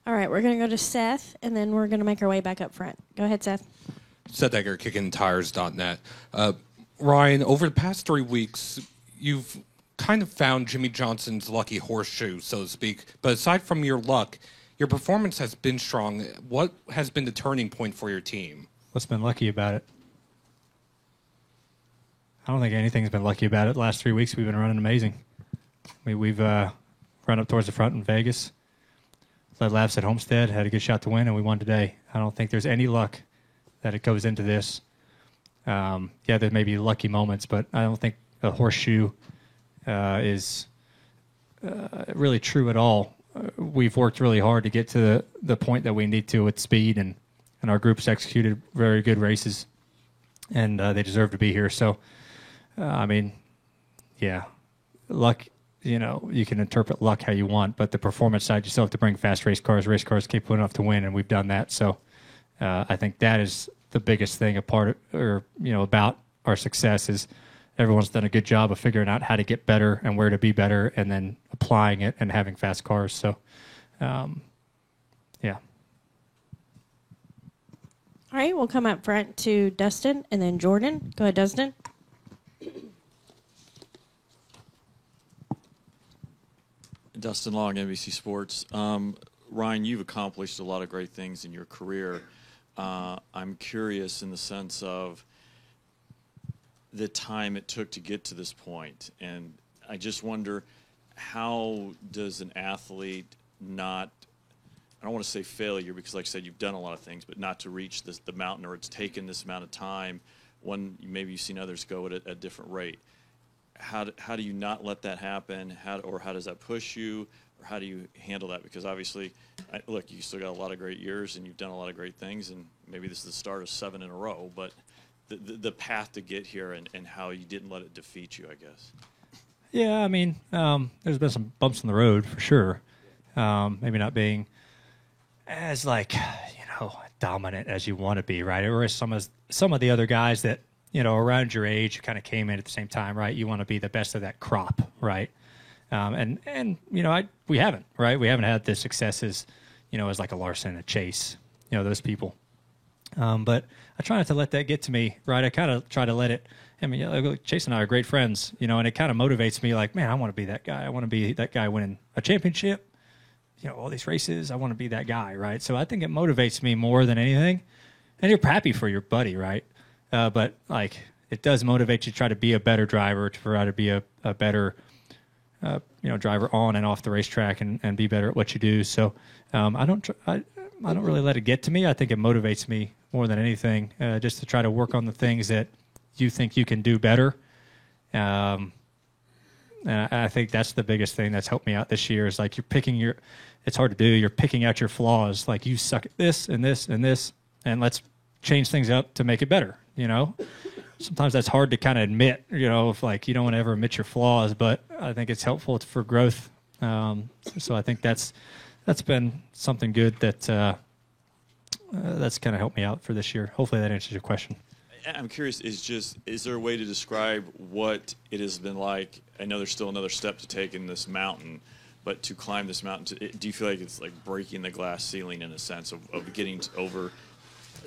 All right, we're going to go to Seth, and then we're going to make our way back up front. Go ahead, Seth. Seth Egger, KickinTires.net. Ryan, over the past 3 weeks, you've kind of found Jimmy Johnson's lucky horseshoe, so to speak. But aside from your luck, your performance has been strong. What has been the turning point for your team? What's been lucky about it? I don't think anything's been lucky about it. The last 3 weeks we've been running amazing. We've run up towards the front in Vegas, led laps at Homestead, had a good shot to win, and we won today. I don't think there's any luck that it goes into this. Yeah, there may be lucky moments, but I don't think a horseshoe is really true at all. We've worked really hard to get to the point that we need to with speed, and our group's executed very good races, and they deserve to be here. So, yeah, luck, you can interpret luck how you want, but the performance side, you still have to bring fast race cars capable enough to win, and we've done that. So I think that is the biggest thing about our success is everyone's done a good job of figuring out how to get better and where to be better, and then applying it and having fast cars. So, yeah. All right, we'll come up front to Dustin and then Jordan. Go ahead, Dustin. Dustin Long, NBC Sports. Ryan, you've accomplished a lot of great things in your career. I'm curious in the sense of the time it took to get to this point. And I just wonder, how does an athlete not I don't want to say failure because, like I said, you've done a lot of things, but not to reach the mountain, or it's taken this amount of time when maybe you've seen others go at a different rate. How do you not let that happen? How does that push you? Or how do you handle that? Because obviously, look, you still got a lot of great years and you've done a lot of great things, and maybe this is the start of 7 in a row, but the path to get here and how you didn't let it defeat you, I guess. Yeah, I mean, there's been some bumps in the road for sure. Maybe not being as dominant as you want to be, right? Or as some of the other guys that, around your age kind of came in at the same time, right? You want to be the best of that crop, right? We haven't, right? We haven't had the successes, as like a Larson, a Chase, those people. But I try not to let that get to me, right? I kind of try to let it. I mean, Chase and I are great friends, and it kind of motivates me. Like, man, I want to be that guy. I want to be that guy winning a championship. All these races. I want to be that guy, right? So I think it motivates me more than anything. And you're happy for your buddy, right? But it does motivate you to try to be a better driver, to try to be a better, driver on and off the racetrack, and be better at what you do. So I don't really let it get to me. I think it motivates me more than anything, just to try to work on the things that you think you can do better. And I think that's the biggest thing that's helped me out this year is like you're picking it's hard to do. You're picking out your flaws. Like you suck at this and this and this, and let's change things up to make it better. Sometimes that's hard to kind of admit, if like you don't want to ever admit your flaws, but I think it's helpful for growth. So I think that's been something good that's kind of helped me out for this year. Hopefully that answers your question. I'm curious, is there a way to describe what it has been like? I know there's still another step to take in this mountain, but to climb this mountain, do you feel like it's like breaking the glass ceiling in a sense of getting over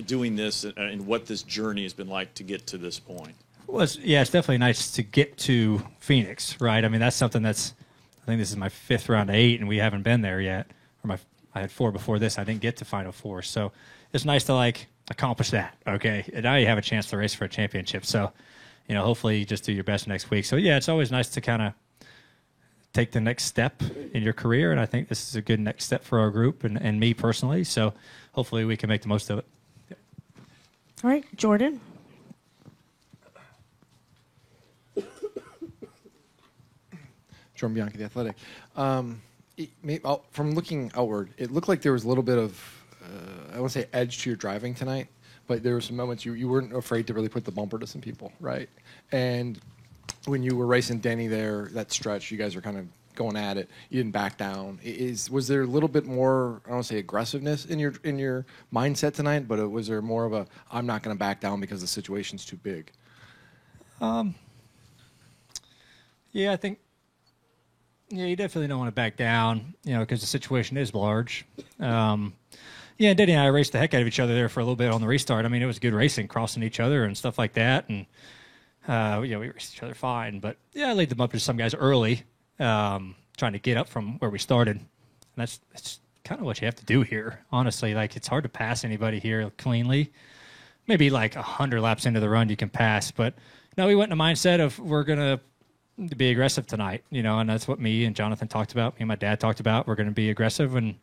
doing this and what this journey has been like to get to this point? Well, it's definitely nice to get to Phoenix, right? I mean, that's something I think this is my 5th round of 8, and we haven't been there yet. I had 4 before this. I didn't get to Final 4. So it's nice to accomplish that, okay? And now you have a chance to race for a championship. So, hopefully you just do your best next week. So, yeah, it's always nice to kind of take the next step in your career, and I think this is a good next step for our group and me personally. So hopefully we can make the most of it. Yeah. All right, Jordan. Jordan Bianchi, The Athletic. From looking outward, it looked like there was a little bit of, I won't say edge to your driving tonight, but there were some moments you weren't afraid to really put the bumper to some people, right? And when you were racing Denny there, that stretch, you guys were kind of going at it. You didn't back down. Was there a little bit more, I don't want to say aggressiveness in your mindset tonight, but was there more of a, I'm not going to back down because the situation's too big? Yeah, I think, you definitely don't want to back down, because the situation is large. Yeah, Denny and I raced the heck out of each other there for a little bit on the restart. I mean, it was good racing, crossing each other and stuff like that. And, we raced each other fine. But, yeah, I laid them up to some guys early, trying to get up from where we started. And that's kind of what you have to do here, honestly. It's hard to pass anybody here cleanly. Maybe 100 laps into the run you can pass. But, no, we went in a mindset of we're going to be aggressive tonight, and that's what me and Jonathan talked about. Me and my dad talked about. We're going to be aggressive and,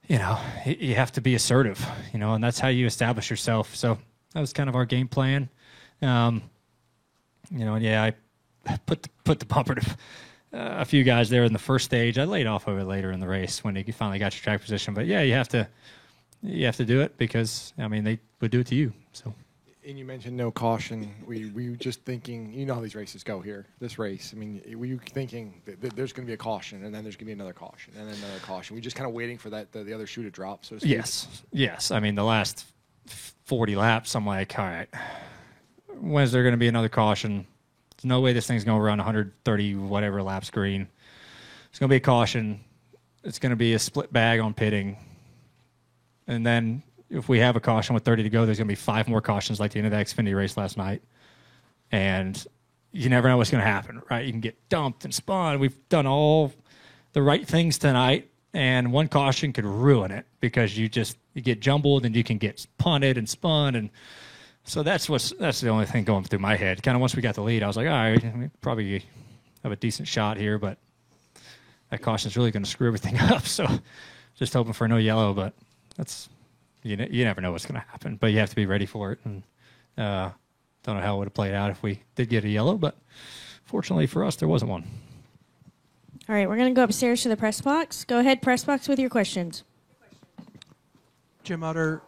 you have to be assertive, and that's how you establish yourself. So that was kind of our game plan. And I put the bumper to a few guys there in the first stage. I laid off over later in the race when you finally got your track position. But yeah, you have to do it because they would do it to you. So. And you mentioned no caution. Were you just thinking, how these races go here, this race? Were you thinking that there's going to be a caution, and then there's going to be another caution, and then another caution? Were you just kind of waiting for the other shoe to drop, so to speak? Yes. The last 40 laps, I'm like, all right, when's there going to be another caution? There's no way this thing's going to run 130 whatever laps green. It's going to be a caution. It's going to be a split bag on pitting. And then if we have a caution with 30 to go, there's going to be 5 more cautions like the end of the Xfinity race last night. And you never know what's going to happen, right? You can get dumped and spun. We've done all the right things tonight, and one caution could ruin it because you get jumbled and you can get punted and spun. And so that's the only thing going through my head. Kind of once we got the lead, I was like, all right, we probably have a decent shot here, but that caution's really going to screw everything up. So just hoping for no yellow, but that's you never know what's going to happen. But you have to be ready for it, and don't know how it would have played out if we did get a yellow, but fortunately for us, there wasn't one. All right, we're going to go upstairs to the press box. Go ahead, press box, with your questions. Jim Utter,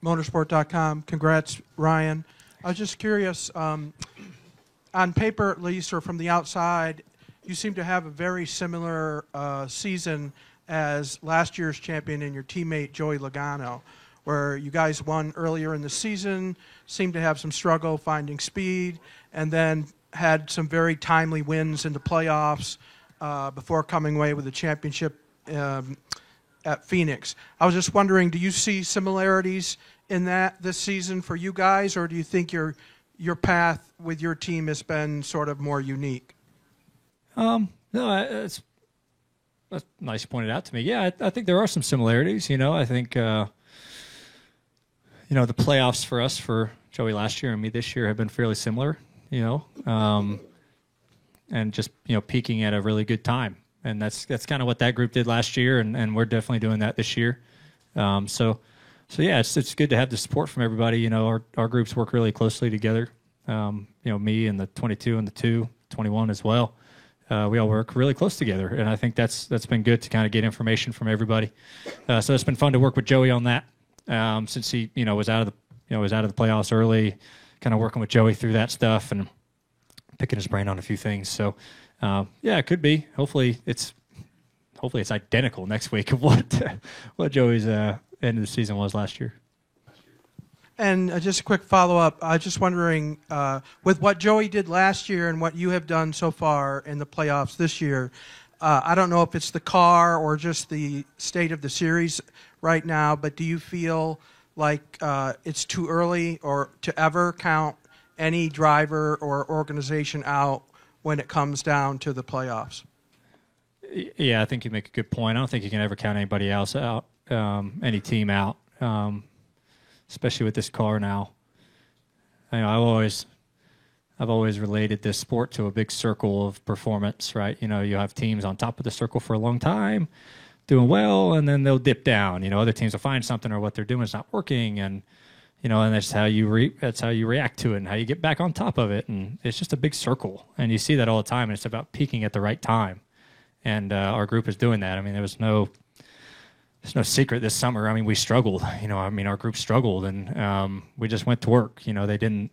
motorsport.com. Congrats, Ryan. I was just curious, on paper at least, or from the outside, you seem to have a very similar season as last year's champion and your teammate Joey Logano, where you guys won earlier in the season, seemed to have some struggle finding speed, and then had some very timely wins in the playoffs before coming away with the championship at Phoenix. I was just wondering, do you see similarities in that this season for you guys, or do you think your path with your team has been sort of more unique? No, that's nice you pointed out to me. Yeah, I think there are some similarities. I think the playoffs for us, for Joey last year and me this year, have been fairly similar. And just peaking at a really good time, and that's kind of what that group did last year, and we're definitely doing that this year. So yeah, it's good to have the support from everybody. Our groups work really closely together. Me and the 22 and the 21 as well. We all work really close together, and I think that's been good to kind of get information from everybody. So it's been fun to work with Joey on that, since he was out of the playoffs early, kind of working with Joey through that stuff and picking his brain on a few things. So yeah, it could be. Hopefully it's identical next week of what Joey's end of the season was last year. And just a quick follow-up. I was just wondering, with what Joey did last year and what you have done so far in the playoffs this year, I don't know if it's the car or just the state of the series right now, but do you feel like it's too early or to ever count any driver or organization out when it comes down to the playoffs? Yeah, I think you make a good point. I don't think you can ever count anybody else out, any team out. Especially with this car now. I've always related this sport to a big circle of performance, right? You have teams on top of the circle for a long time, doing well, and then they'll dip down. Other teams will find something, or what they're doing is not working, and and that's how you react to it, and how you get back on top of it. And it's just a big circle, and you see that all the time. And it's about peaking at the right time, and our group is doing that. There's no secret this summer. We struggled. Our group struggled, and we just went to work. They didn't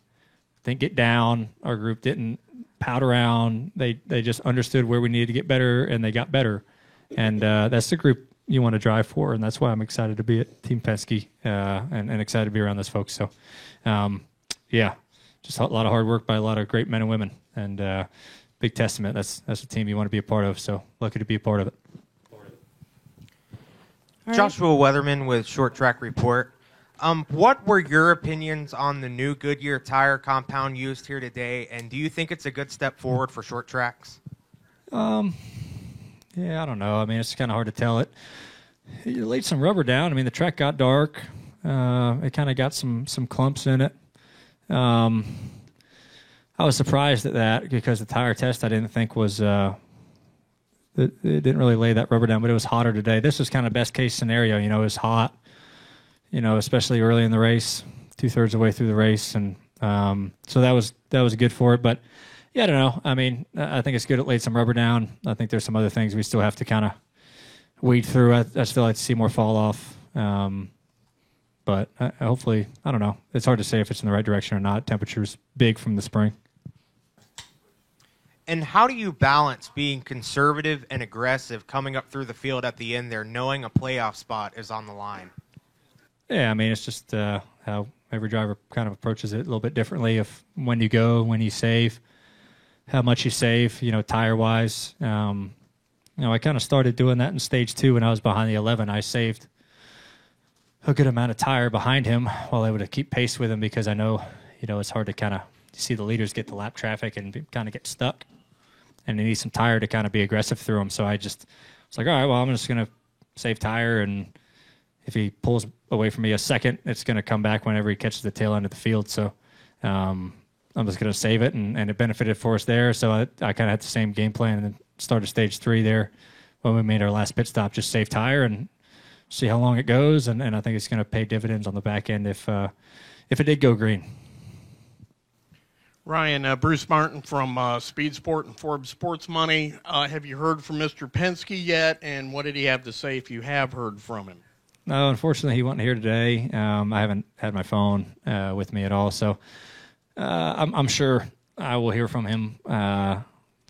get down. Our group didn't pout around. They just understood where we needed to get better, and they got better. And that's the group you want to drive for, and that's why I'm excited to be at Team Penske and excited to be around those folks. So, yeah, just a lot of hard work by a lot of great men and women, and big testament. That's a team you want to be a part of. So lucky to be a part of it. Joshua Weatherman with Short Track Report. What were your opinions on the new Goodyear tire compound used here today, and do you think it's a good step forward for short tracks? Yeah, I don't know. It's kind of hard to tell. It laid some rubber down. The track got dark. It kind of got some clumps in it. I was surprised at that because the tire test I didn't think was it didn't really lay that rubber down, but it was hotter today. This was kind of best case scenario. It was hot, especially early in the race, 2/3 of the way through the race, and so that was good for it. But yeah, I don't know. I think it's good it laid some rubber down. I think there's some other things we still have to kind of weed through. I still like to see more fall off, but hopefully, I don't know. It's hard to say if it's in the right direction or not. Temperature's big from the spring. And how do you balance being conservative and aggressive coming up through the field at the end there, knowing a playoff spot is on the line? Yeah, it's just how every driver kind of approaches it a little bit differently. When you go, when you save, how much you save, tire-wise. I kind of started doing that in stage 2 when I was behind the 11. I saved a good amount of tire behind him while able to keep pace with him because I know, it's hard to kind of see the leaders get the lap traffic and kind of get stuck. And they need some tire to kind of be aggressive through them. So I just was like, all right, well, I'm just going to save tire. And if he pulls away from me a second, it's going to come back whenever he catches the tail end of the field. So I'm just going to save it. And it benefited for us there. So I kind of had the same game plan and then started stage 3 there when we made our last pit stop, just save tire and see how long it goes, and I think it's going to pay dividends on the back end if it did go green. Ryan, Bruce Martin from Speed Sport and Forbes Sports Money. Have you heard from Mr. Penske yet, and what did he have to say if you have heard from him? No, unfortunately, he wasn't here today. I haven't had my phone with me at all, so I'm sure I will hear from him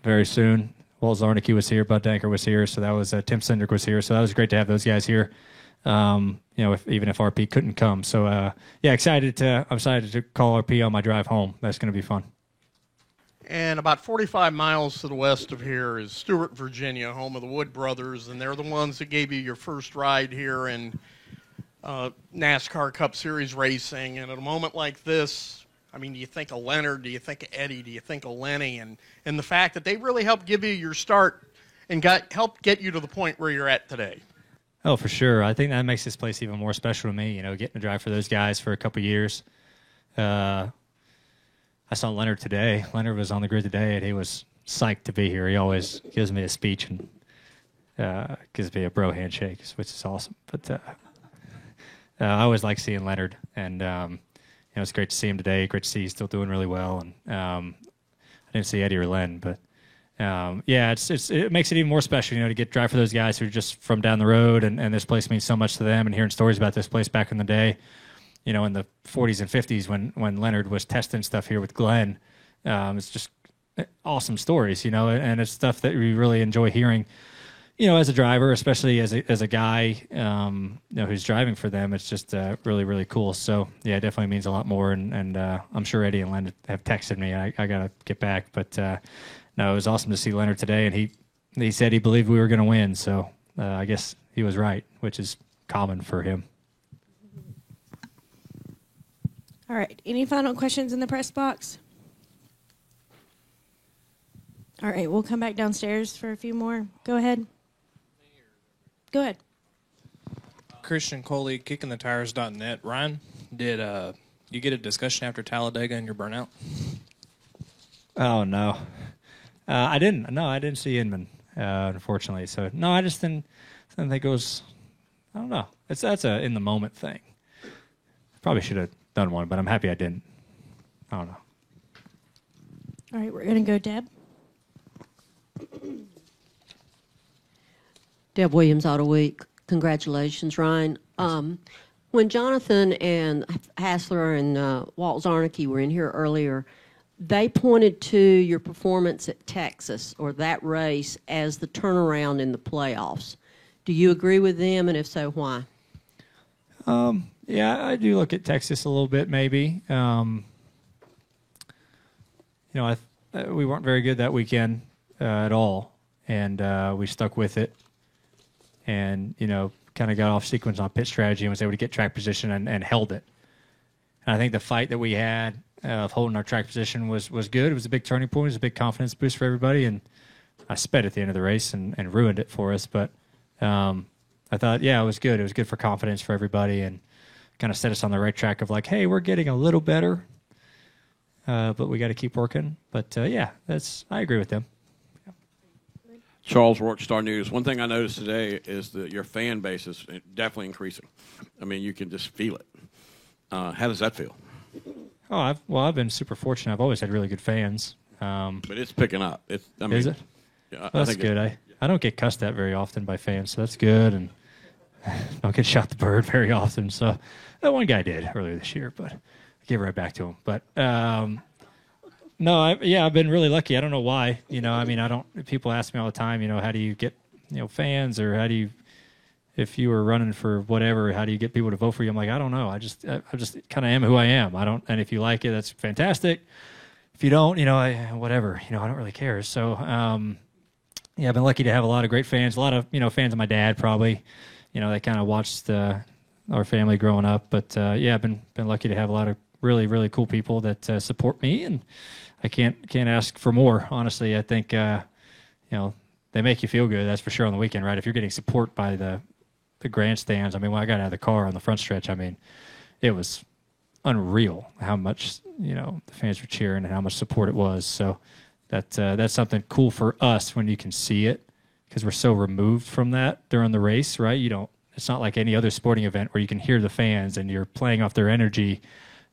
very soon. Walt Zarnicki was here, Bud Danker was here, so that was Tim Cindric was here, so that was great to have those guys here. Even if RP couldn't come, so I'm excited to call RP on my drive home. That's going to be fun. And about 45 miles to the west of here is Stewart, Virginia, home of the Wood Brothers, and they're the ones that gave you your first ride here in NASCAR Cup Series racing. And at a moment like this, I mean, do you think of Leonard? Do you think of Eddie? Do you think of Lenny? And the fact that they really helped give you your start and helped get you to the point where you're at today. Oh, for sure. I think that makes this place even more special to me, getting to drive for those guys for a couple years. I saw Leonard today. Leonard was on the grid today, and he was psyched to be here. He always gives me a speech and gives me a bro handshake, which is awesome. But I always like seeing Leonard, and it's great to see him today. Great to see he's still doing really well. And I didn't see Eddie or Len, but it makes it even more special, to get drive for those guys who are just from down the road, and this place means so much to them. And hearing stories about this place back in the day, in the 40s and 50s when Leonard was testing stuff here with Glenn, it's just awesome stories, and it's stuff that we really enjoy hearing, as a driver, especially as a guy, who's driving for them. It's just really, really cool. So it definitely means a lot more. And I'm sure Eddie and Len have texted me. I got to get back, but no, it was awesome to see Leonard today, and he said he believed we were going to win. So I guess he was right, which is common for him. All right. Any final questions in the press box? All right. We'll come back downstairs for a few more. Go ahead. Go ahead. Christian Coley, kickingthetires.net. Ryan, did you get a discussion after Talladega and your burnout? Oh, no. I didn't. No, I didn't see Inman, unfortunately. So, no, I just didn't think it was, I don't know. That's a in-the-moment thing. Probably should have done one, but I'm happy I didn't. I don't know. All right, we're going to go Deb. Deb Williams, Auto Week. Congratulations, Ryan. When Jonathan and Hassler and Walt Zarnicki were in here earlier, they pointed to your performance at Texas, or that race, as the turnaround in the playoffs. Do you agree with them, and if so, why? Yeah, I do look at Texas a little bit, maybe. We weren't very good that weekend at all, and we stuck with it, and kind of got off sequence on pit strategy and was able to get track position and held it. And I think the fight that we had of holding our track position was good. It was a big turning point. It was a big confidence boost for everybody, and I sped at the end of the race and ruined it for us. But I thought, it was good. It was good for confidence for everybody and kind of set us on the right track of hey, we're getting a little better, but we got to keep working. But, I agree with them. Charles, Rockstar News. One thing I noticed today is that your fan base is definitely increasing. I mean, you can just feel it. How does that feel? Oh, I've been super fortunate. I've always had really good fans. But it's picking up. Is it? Yeah, that's good. I don't get cussed at very often by fans, so that's good. And don't get shot the bird very often. So that one guy did earlier this year, but I gave it right back to him. But no, I've been really lucky. I don't know why. People ask me all the time, how do you get fans, or how do you, if you were running for whatever, how do you get people to vote for you? I'm like, I don't know. I just kind of am who I am. And if you like it, that's fantastic. If you don't, whatever, I don't really care. So, I've been lucky to have a lot of great fans, a lot of, fans of my dad probably, they kind of watched our family growing up. But, I've been lucky to have a lot of really, really cool people that support me, and I can't ask for more. Honestly, I think, they make you feel good. That's for sure on the weekend, right? If you're getting support by the grandstands, when I got out of the car on the front stretch, it was unreal how much, the fans were cheering and how much support it was. So that's something cool for us when you can see it, because we're so removed from that during the race, right? You don't It's not like any other sporting event where you can hear the fans and you're playing off their energy.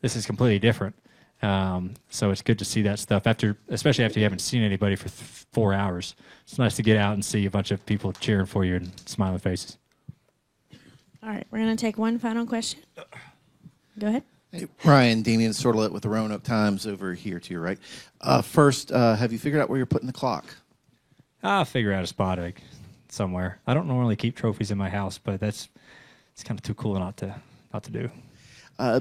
This is completely different. So it's good to see that stuff especially after you haven't seen anybody for 4 hours. It's nice to get out and see a bunch of people cheering for you and smiling faces. All right, we're going to take one final question. Go ahead. Hey, Ryan, Damian Sordelet with the Roanoke Times over here to your right. First, have you figured out where you're putting the clock? I'll figure out a spot somewhere. I don't normally keep trophies in my house, but it's kind of too cool not to do.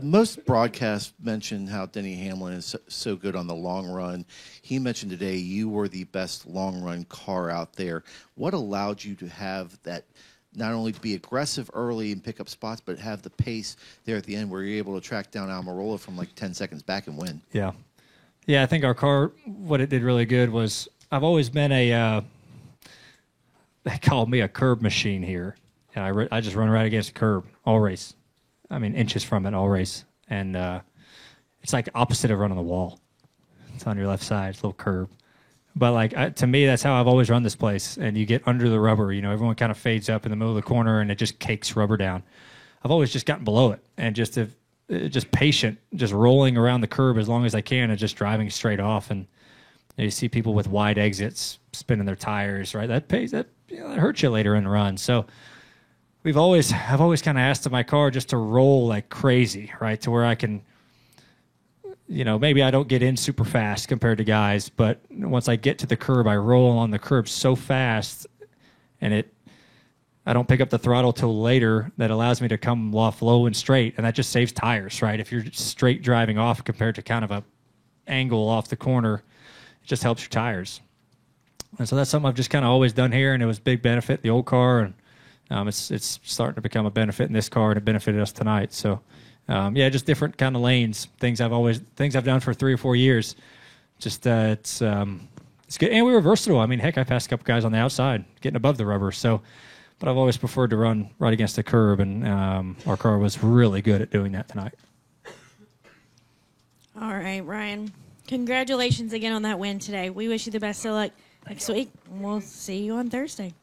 Most broadcasts mention how Denny Hamlin is so good on the long run. He mentioned today you were the best long run car out there. What allowed you to have that, not only to be aggressive early and pick up spots, but have the pace there at the end where you're able to track down Almirola from like 10 seconds back and win? Yeah. Yeah, I think our car, what it did really good was I've always been they call me a curb machine here. And I just run right against the curb all race. I mean, inches from it all race. And it's like opposite of running the wall. It's on your left side. It's a little curb. But, to me, that's how I've always run this place. And you get under the rubber. Everyone kind of fades up in the middle of the corner, and it just cakes rubber down. I've always just gotten below it and just patient, just rolling around the curb as long as I can and just driving straight off. And you see people with wide exits spinning their tires, right? That hurts you later in the run. So I've always kind of asked my car just to roll like crazy, right? To where I can, maybe I don't get in super fast compared to guys, but once I get to the curb, I roll on the curb so fast and I don't pick up the throttle till later. That allows me to come off low and straight, and that just saves tires, right? If you're straight driving off compared to kind of a angle off the corner, it just helps your tires. And so that's something I've just kind of always done here, and it was a big benefit, the old car, and it's starting to become a benefit in this car, and it benefited us tonight. So, just different kind of lanes, things I've done for 3 or 4 years. Just it's good, and we were versatile. I mean, heck, I passed a couple guys on the outside, getting above the rubber. So, but I've always preferred to run right against the curb, and our car was really good at doing that tonight. All right, Ryan. Congratulations again on that win today. We wish you the best of luck next week. We'll see you on Thursday.